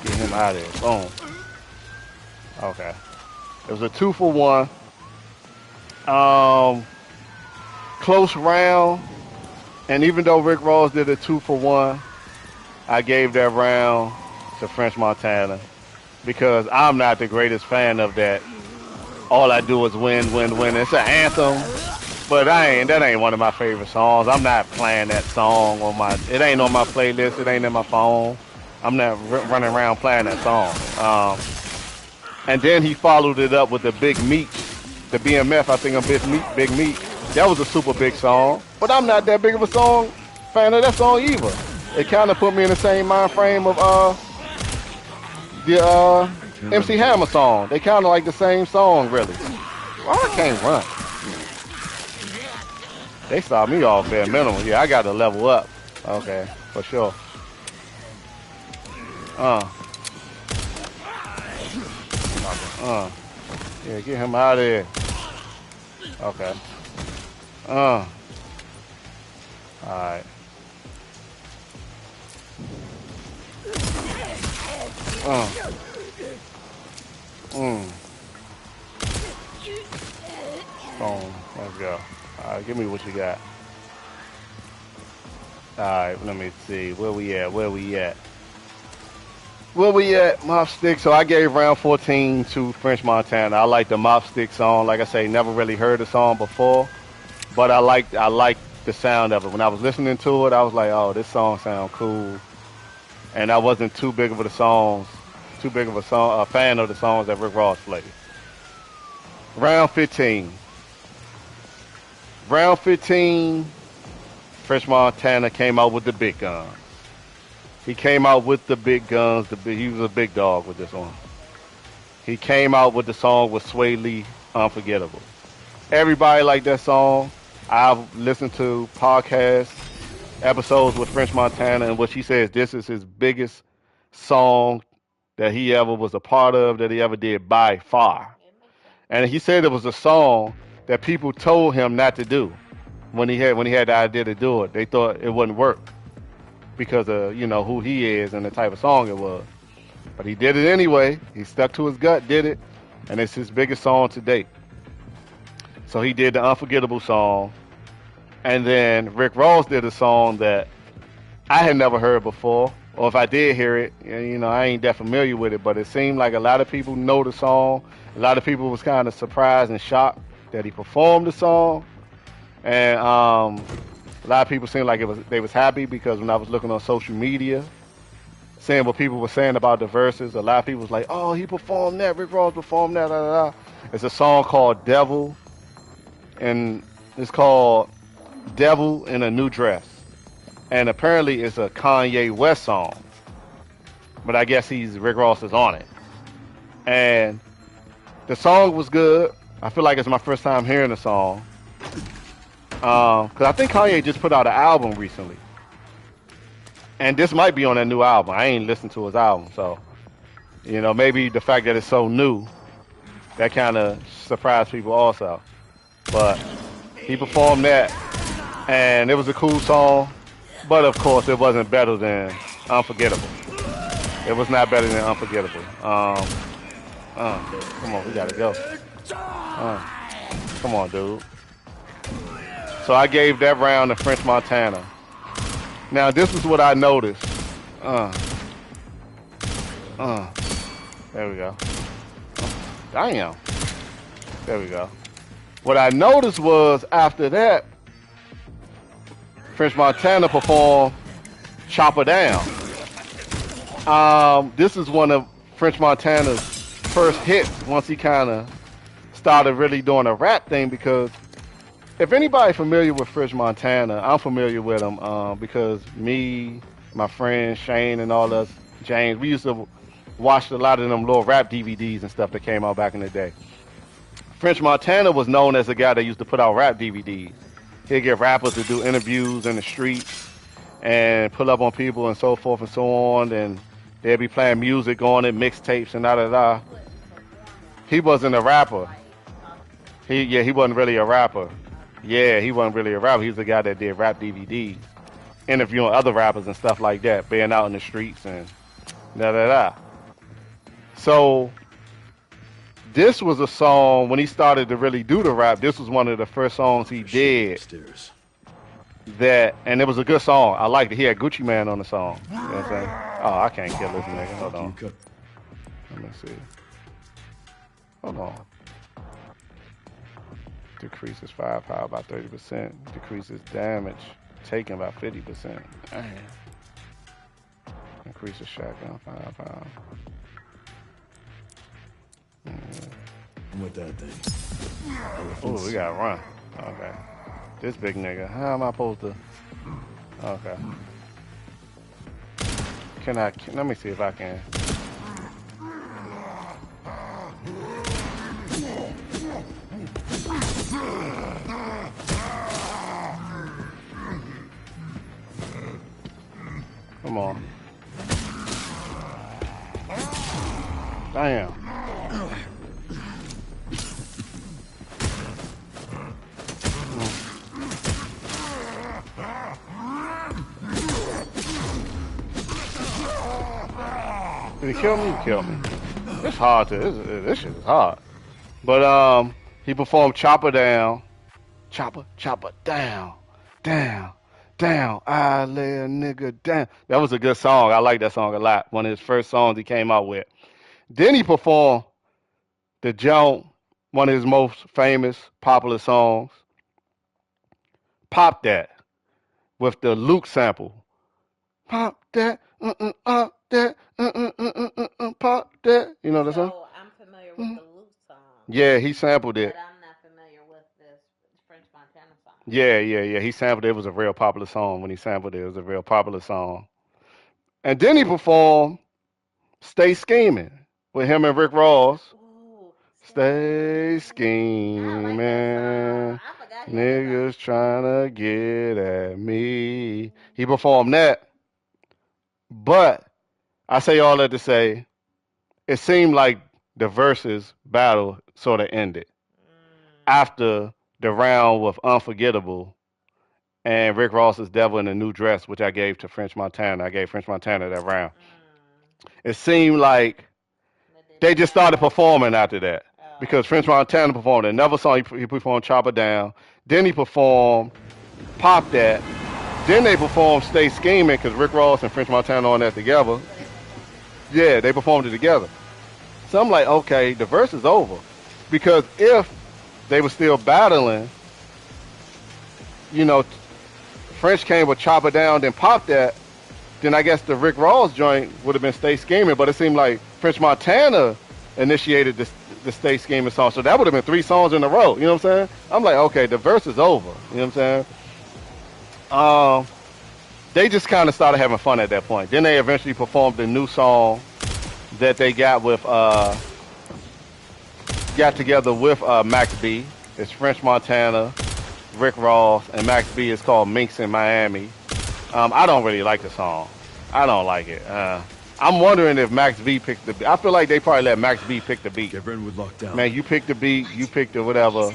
Get him out of there. Boom. Okay. It was a 2-for-1. Close round. And even though Rick Ross did a 2-for-1, I gave that round to French Montana because I'm not the greatest fan of that. All I do is win, win, win. It's an anthem, but that ain't one of my favorite songs. I'm not playing that song it ain't on my playlist. It ain't in my phone. I'm not running around playing that song. And then he followed it up with the Big Meat, the BMF. I think I'm Big Meat. That was a super big song, but I'm not that big of a fan of that song either. It kind of put me in the same mind frame of the MC Hammer song. They kind of like the same song, really. Well, I can't run. They saw me off bare minimum. Yeah, I got to level up. Okay, for sure. Yeah, get him out of there. Okay. All right. Boom. Let's go. All right, give me what you got. All right, let me see. Where we at? Mop Stick. So I gave round 14 to French Montana. I like the Mop Stick song. Like I say, never really heard the song before, but I like the sound of it. When I was listening to it, I was like, oh, this song sounds cool. And I wasn't too big of a fan of the songs that Rick Ross played. Round 15. French Montana came out with the big guns. He came out with the big guns. He was a big dog with this one. He came out with the song with Sway Lee, Unforgettable. Everybody liked that song. I've listened to podcast episodes with French Montana, and what she says, this is his biggest song that he ever was a part of, that he ever did by far. And he said it was a song that people told him not to do when he had the idea to do it. They thought it wouldn't work because of, who he is and the type of song it was. But he did it anyway. He stuck to his gut, did it, and it's his biggest song to date. So he did the Unforgettable song, and then Rick Ross did a song that I had never heard before, or if I did hear it, I ain't that familiar with it, but it seemed like a lot of people know the song. A lot of people was kind of surprised and shocked that he performed the song, and a lot of people seemed like they was happy because when I was looking on social media, saying what people were saying about the verses, a lot of people was like, oh, he performed that, Rick Ross performed that, da, da, da. It's a song called Devil, and it's called Devil in a New Dress. And apparently it's a Kanye West song, but I guess Rick Ross is on it. And the song was good. I feel like it's my first time hearing the song. Because I think Kanye just put out an album recently. And this might be on that new album. I ain't listened to his album, so, maybe the fact that it's so new, that kind of surprised people also. But he performed that, and it was a cool song. But of course, it wasn't better than Unforgettable. It was not better than Unforgettable. Come on, we gotta go. Come on, dude. So I gave that round to French Montana. Now, this is what I noticed. There we go. Damn. There we go. What I noticed was after that, French Montana performed Chop Her Down. This is one of French Montana's first hits once he kind of started really doing a rap thing because if anybody familiar with French Montana, I'm familiar with him because me, my friend Shane, and all us, James, we used to watch a lot of them little rap DVDs and stuff that came out back in the day. French Montana was known as a guy that used to put out rap DVDs. He'd get rappers to do interviews in the streets and pull up on people and so forth and so on, and they'd be playing music on it, mixtapes and da da da. He wasn't a rapper. He wasn't really a rapper. Yeah, he wasn't really a rapper. He was the guy that did rap DVDs, interviewing other rappers and stuff like that, being out in the streets and da da da. So this was a song when he started to really do the rap. This was one of the first songs he did. Upstairs. That, and it was a good song. I liked it. He had Gucci Man on the song. You know what I'm saying? Oh, I can't kill this nigga. Hold on. Let me see. Hold on. Decreases firepower by 30%. Decreases damage taken by 50%. Damn. Increases shotgun firepower. With that thing. Oh, we gotta run. Okay. This big nigga. How am I supposed to? Okay. Let me see if I can. Come on. Damn. Did he kill me? He killed me. It's hard to. This shit is hard. But he performed "Chopper Down," chopper down, down, down. I lay a nigga down. That was a good song. I like that song a lot. One of his first songs he came out with. Then he performed the Joint, one of his most famous, popular songs. "Pop That" with the Luke sample. Pop that, up that, pop that. You know that song? So I'm familiar with the Luke song. Yeah, he sampled it. But I'm not familiar with this French Montana song. Yeah. He sampled it. It was a real popular song. When he sampled it, it was a real popular song. And then he performed "Stay Scheming" with him and Rick Ross. Ooh, Stay I scheming. like that song. I forgot he had that Niggas trying to get at me. He performed that. But I say all that to say, it seemed like the versus battle sort of ended after the round with "Unforgettable" and Rick Ross's "Devil in a New Dress," which I gave to French Montana. I gave French Montana that round. It seemed like they just started performing after that because French Montana performed another song. He performed "Chopper Down." Then he performed "Pop That." Then they performed "Stay Scheming" because Rick Ross and French Montana on that together. Yeah, they performed it together. So I'm like, okay, the verse is over. Because if they were still battling, you know, French came with "Chopper Down," then "Pop That," then I guess the Rick Ross joint would have been "Stay Scheming," but it seemed like French Montana initiated the "Stay Scheming" song. So that would have been 3 songs in a row. You know what I'm saying? I'm like, okay, the verse is over. You know what I'm saying? They just kind of started having fun at that point. Then they eventually performed the new song that they got together with Max B. It's French Montana, Rick Ross, and Max B. It's called "Minks in Miami." I don't really like the song. I don't like it. I'm wondering if Max B picked the beat. I feel like they probably let Max B pick the beat. Get Brentwood locked down. Man, you pick the beat, you pick the whatever,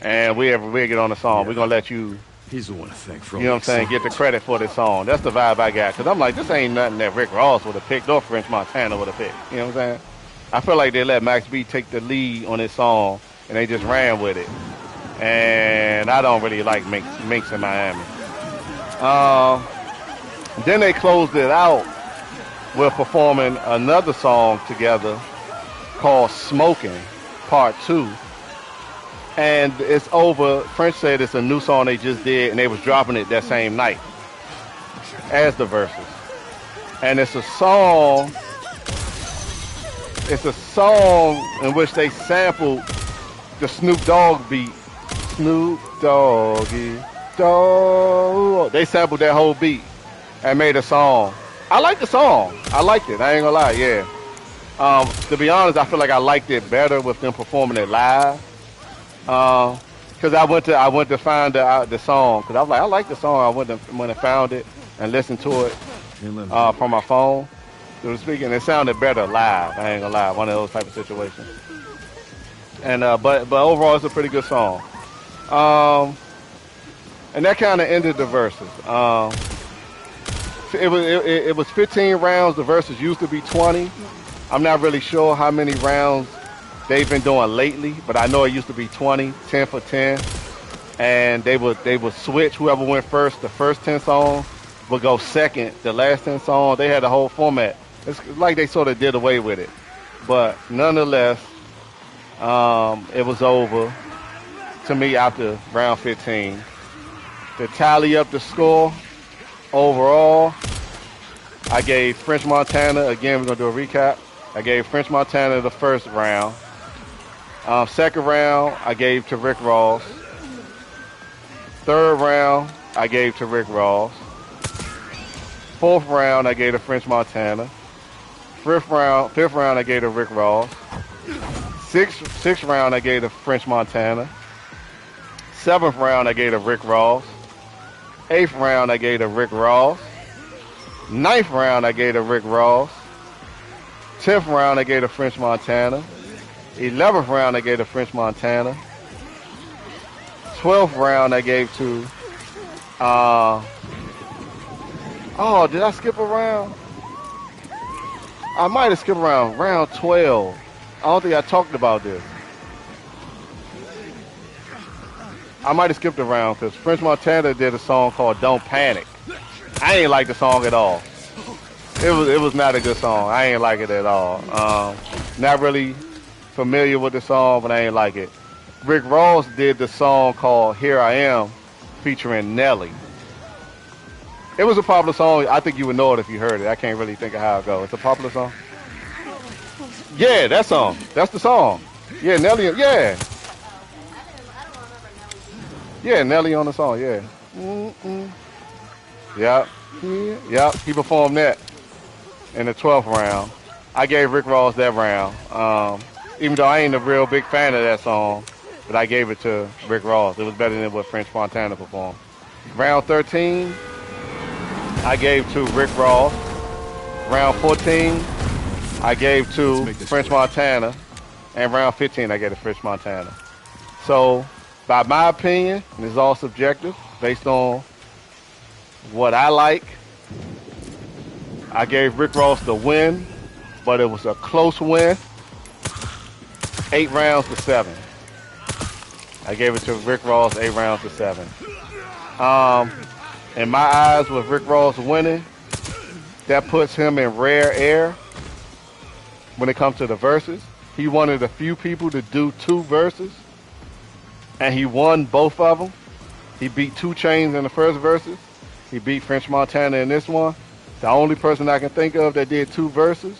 and we'll get on the song. We're going to let you, He's the one to thank for all you know what I'm saying, get the credit for this song. That's the vibe I got. Because I'm like, this ain't nothing that Rick Ross would have picked or French Montana would have picked. You know what I'm saying? I feel like they let Max B take the lead on this song, and they just ran with it. And I don't really like Minks in Miami. Then they closed it out with performing another song together called "Smoking" Part 2. And it's over. French said it's a new song they just did, and they was dropping it that same night as the verses. and it's a song. It's a song in which they sampled the Snoop Dogg beat. Snoop Doggy Dog. They sampled that whole beat and made a song. I like the song. I liked it. I ain't gonna lie. Yeah. To be honest, I feel like I liked it better with them performing it live. Cause I went to find the song. Cause I was like, I like the song. I went and found it and listened to it from my phone. So to speak, and it sounded better live. I ain't gonna lie. One of those type of situations. And but overall, it's a pretty good song. And that kind of ended the verses. It was 15 rounds. The verses used to be 20. I'm not really sure how many rounds they've been doing lately, but I know it used to be 20, 10 for 10, and they would switch. Whoever went first, the first 10 songs would go second. The last 10 songs, they had the whole format. It's like they sort of did away with it, but nonetheless, it was over to me after round 15. To tally up the score overall, I gave French Montana, again we're going to do a recap, I gave French Montana the first round. Second round, I gave to Rick Ross. Third round, I gave to Rick Ross. Fourth round, I gave to French Montana. Fifth round, I gave to Rick Ross. Sixth round, I gave to French Montana. Seventh round, I gave to Rick Ross. Eighth round, I gave to Rick Ross. Ninth round, I gave to Rick Ross. 10th round, I gave to French Montana. 11th round, I gave to French Montana. 12th round, I gave to, did I skip a round? I might have skipped around round 12. I don't think I talked about this. I might have skipped around because French Montana did a song called Don't Panic. I ain't like the song at all. It was not a good song. I ain't like it at all. Not really familiar with the song, but I ain't like it. Rick Ross did the song called Here I Am featuring Nelly. It was a popular song. I think you would know it if you heard it. I can't really think of how it goes. It's a popular song. Yeah, that song. That's the song. Yeah, Nelly. Yeah. Yeah, Nelly on the song. Yeah. Yep. Yep. He performed that in the 12th round. I gave Rick Ross that round. Even though I ain't a real big fan of that song, but I gave it to Rick Ross. It was better than what French Montana performed. Round 13, I gave to Rick Ross. Round 14, I gave to French Montana. And round 15, I gave to French Montana. So, by my opinion, and it's all subjective, based on what I like, I gave Rick Ross the win, but it was a close win. 8 rounds to 7. I gave it to Rick Ross 8 rounds to 7. In my eyes, with Rick Ross winning, that puts him in rare air when it comes to the verses. He one of the few people to do 2 verses, and he won both of them. He beat 2 Chainz in the first verses. He beat French Montana in this one. The only person I can think of that did 2 verses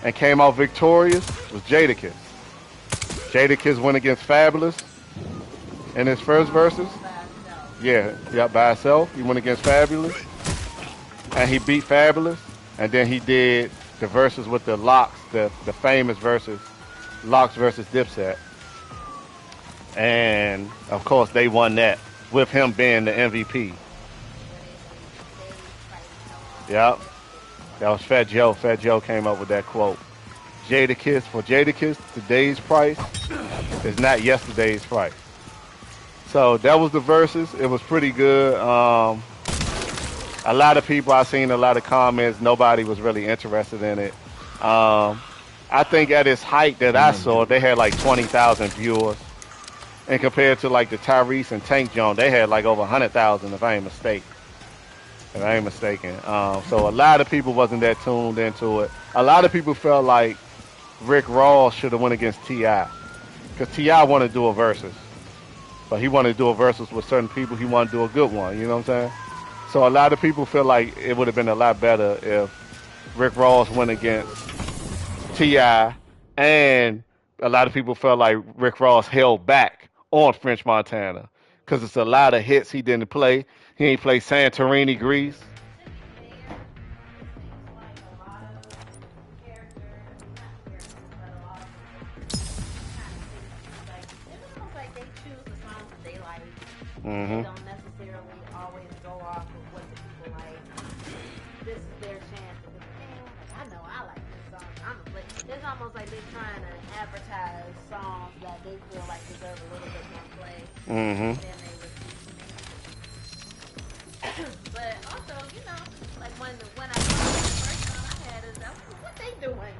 and came out victorious was Jadakiss. Jadakiss went against Fabulous in his first verses. Yeah, by himself. He went against Fabulous, and he beat Fabulous. And then he did the verses with the Locks, the famous verses, Locks versus Dipset. And of course, they won that with him being the MVP. Yep, that was Fat Joe. Fat Joe came up with that quote. Jadakiss, for Jadakiss, today's price is not yesterday's price. So that was the verses. It was pretty good. A lot of people, I've seen a lot of comments. Nobody was really interested in it. I think at its height that I saw, they had like 20,000 viewers. And compared to like the Tyrese and Tank Jones, they had like over 100,000 if I ain't mistaken. So a lot of people wasn't that tuned into it. A lot of people felt like Rick Ross should have went against T.I. Because T.I. wanted to do a versus. But he wanted to do a versus with certain people. He wanted to do a good one, you know what I'm saying? So a lot of people feel like it would have been a lot better if Rick Ross went against T.I. and a lot of people felt like Rick Ross held back on French Montana because it's a lot of hits he didn't play. He ain't play Santorini, Grease. To be fair, it seems like a lot of characters, not characters, but a lot of musicians kind of think like it's almost like they choose the songs that they like. They Hmm. don't necessarily always go off of what the people like. This is their chance to be, man, like I know I like this song. I'm gonna play. It's almost like they're trying to advertise songs that they feel like deserve a little bit more play Hmm. than they receive. But also, like when I saw the first song I had is what they doing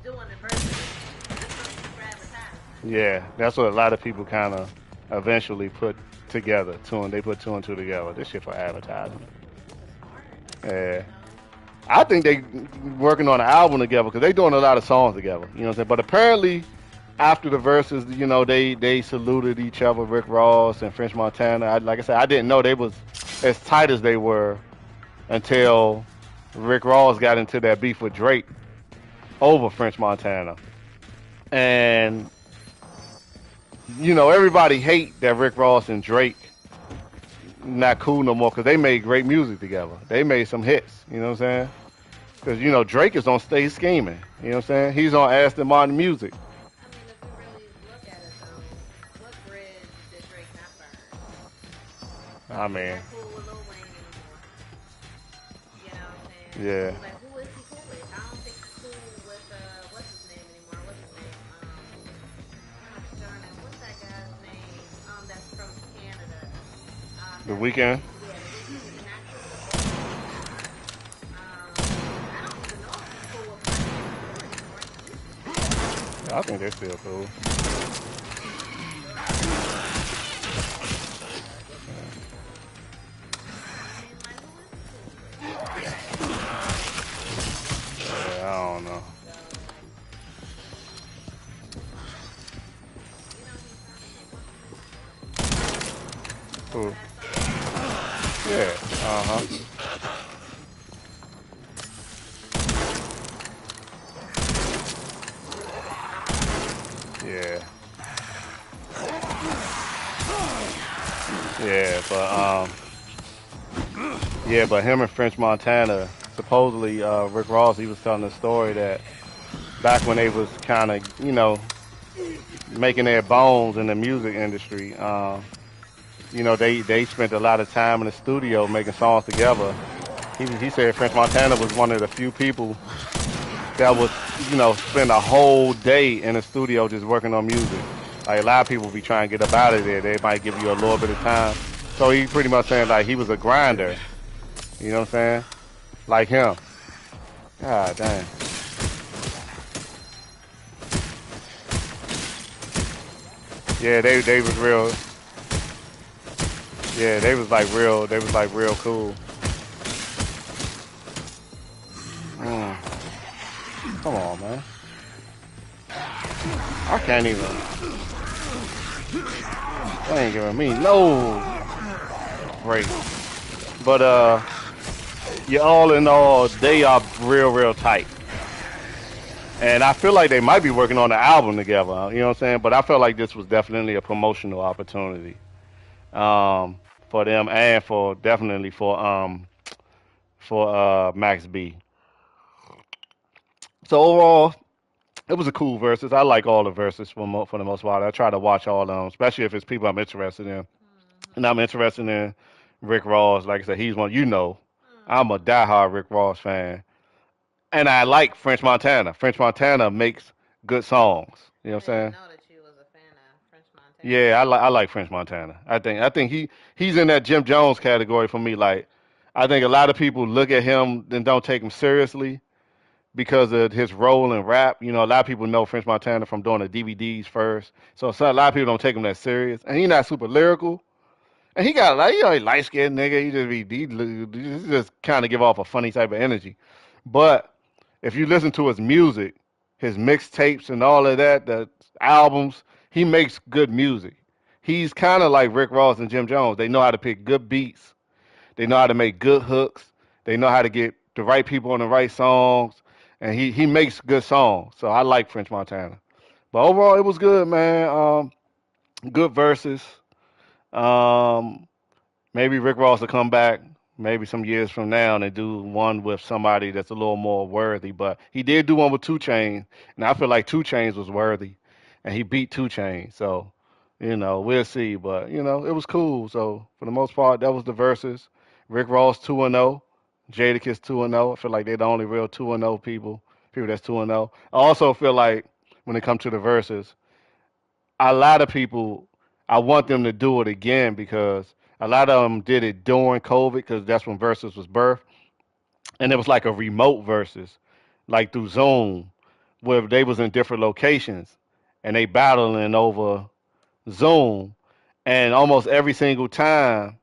the verses. This song is for advertisement. Yeah, that's what a lot of people kind of eventually put together. They put two and two together. This shit for advertising. Which is smart, Yeah. you know. I think they working on an album together because they doing a lot of songs together. You know what I'm saying? But apparently, after the verses, they saluted each other, Rick Ross and French Montana. Like I said, I didn't know they was as tight as they were until Rick Ross got into that beef with Drake over French Montana, and everybody hate that Rick Ross and Drake not cool no more because they made great music together. They made some hits. You know what I'm saying? Because Drake is on stage scheming. You know what I'm saying? He's on Aston Martin music. I mean, if we really look at it though, what bridge did Drake not burn? I He's mean, not cool with Lil Wayne anymore. You know what I'm saying? yeah. Like, who is he cool with? I don't think he's cool with what's his name anymore? What's his name? Gosh darn it, what's that guy's name? That's from Canada. The That's weekend. yeah, the weekend. He's not cool with him anymore. I don't even know if he's cool with Mike anymore. He used to be. I think they're still cool. I mean, like, who is he cool with? Yeah, I don't know. So, he's trying to make one too. Cool. That song. Yeah. Uh huh. Yeah. Yeah, but him and French Montana, supposedly, Rick Ross, he was telling the story that back when they was kind of, making their bones in the music industry, they spent a lot of time in the studio making songs together. He said French Montana was one of the few people that would, spend a whole day in the studio just working on music. Like a lot of people be trying to get up out of there. They might give you a little bit of time. So he pretty much saying like he was a grinder. You know what I'm saying? Like him. God damn. Yeah, they was real. Yeah, they was like real. They was like real cool. Mm. Come on, man. I can't even. They ain't giving me no break. But yeah, all in all, they are real tight. And I feel like they might be working on an album together. You know what I'm saying? But I felt like this was definitely a promotional opportunity for them and for definitely for Max B. So overall, it was a cool verses. I like all the verses for the most part. I try to watch all of them, especially if it's people I'm interested in. And I'm Mm-hmm. interested in Rick Ross. Like I said, he's one. I'm a Mm-hmm. diehard Rick Ross fan, and I like French Montana. French Montana makes good songs. You know I what I'm didn't saying? know that you was a fan of French Montana. Yeah, I like French Montana. I think he's in that Jim Jones category for me. Like, I think a lot of people look at him and don't take him seriously because of his role in rap. A lot of people know French Montana from doing the DVDs first, so a lot of people don't take him that serious. And he's not super lyrical. And he got like he light skinned nigga. He just kind of give off a funny type of energy. But if you listen to his music, his mixtapes and all of that, the albums, he makes good music. He's kind of like Rick Ross and Jim Jones. They know how to pick good beats. They know how to make good hooks. They know how to get the right people on the right songs, and he makes good songs. So I like French Montana. But overall, it was good, man. Good verses. Um, Maybe Rick Ross will come back maybe some years from now and do one with somebody that's a little more worthy. But he did do one with Two Chainz, and I feel like Two Chainz was worthy, and he beat Two Chainz. So, we'll see. But it was cool. So for the most part, that was the verses. Rick Ross 2-0, Jadakiss 2-0. I feel like they're the only real 2-0 people that's 2-0. I also feel like when it comes to the verses, a lot of people, I want them to do it again because a lot of them did it during COVID because that's when Versus was birthed, and it was like a remote Versus, like through Zoom, where they was in different locations and they battling over Zoom, and almost every single time,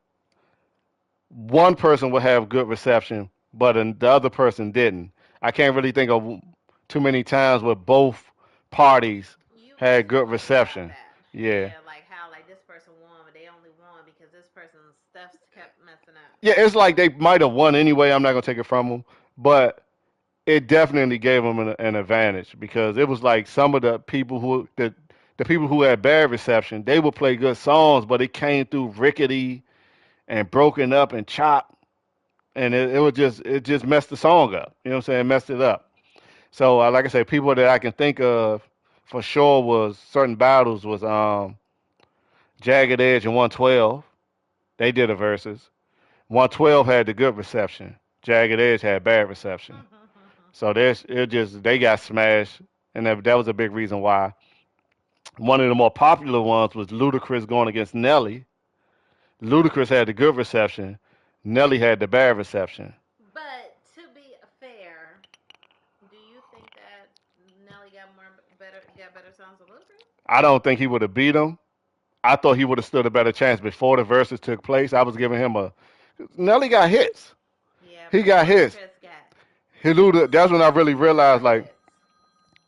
one person would have good reception, but the other person didn't. I can't really think of too many times where both parties You had good talking about reception. that? Yeah. Yeah, like how like this person won, but they only won because this person's stuff kept messing up. Yeah, it's like they might have won anyway. I'm not gonna take it from them, but it definitely gave them an advantage because it was like some of the people who had bad reception, they would play good songs, but it came through rickety and broken up and chopped, and it just messed the song up. You know what I'm saying? Messed it up. So like I said, people that I can think of for sure was certain battles was Jagged Edge and 112. They did a versus. 112 had the good reception. Jagged Edge had bad reception. So they got smashed, and that was a big reason why. One of the more popular ones was Ludacris going against Nelly. Ludacris had the good reception. Nelly had the bad reception. But to be fair, do you think that Nelly got better songs than Ludacris? I don't think he would have beat him. I thought he would have stood a better chance before the verses took place. I was giving him a Nelly got hits. Yeah, He but got hits. Ludacris got He Luda. That's when I really realized more like hits.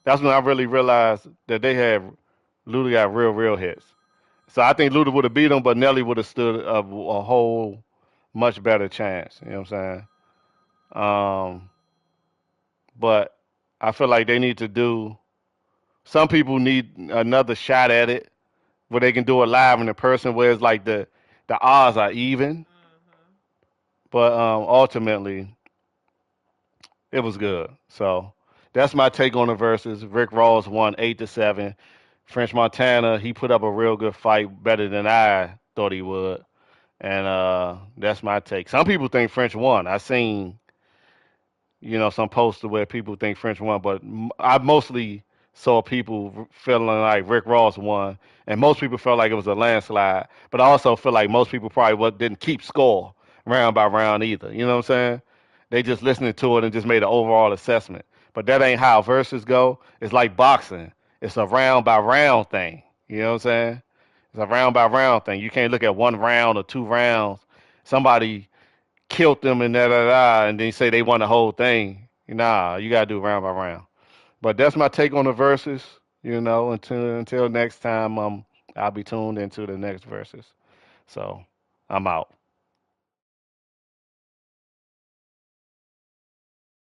that's when I really realized that they had Luda got real hits. So I think Luda would have beat him, but Nelly would have stood a whole much better chance. You know what I'm saying? But I feel like they need to do. Some people need another shot at it where they can do it live in person, where it's like the odds are even. Hmm. But ultimately, it was good. So that's my take on the verses. Rick Ross won 8-7. French Montana, he put up a real good fight, better than I thought he would. And that's my take. Some people think French won. I seen, some poster where people think French won, but I mostly saw people feeling like Rick Ross won, and most people felt like it was a landslide. But I also feel like most people probably didn't keep score round by round either. You know what I'm saying? They just listening to it and just made an overall assessment. But that ain't how verses go. It's like boxing. It's a round by round thing. You know what I'm saying? It's a round by round thing. You can't look at one round or two rounds. Somebody killed them and and then say they won the whole thing. Nah, you gotta do round by round. But that's my take on the verses. Until next time, I'll be tuned into the next verses. So I'm out.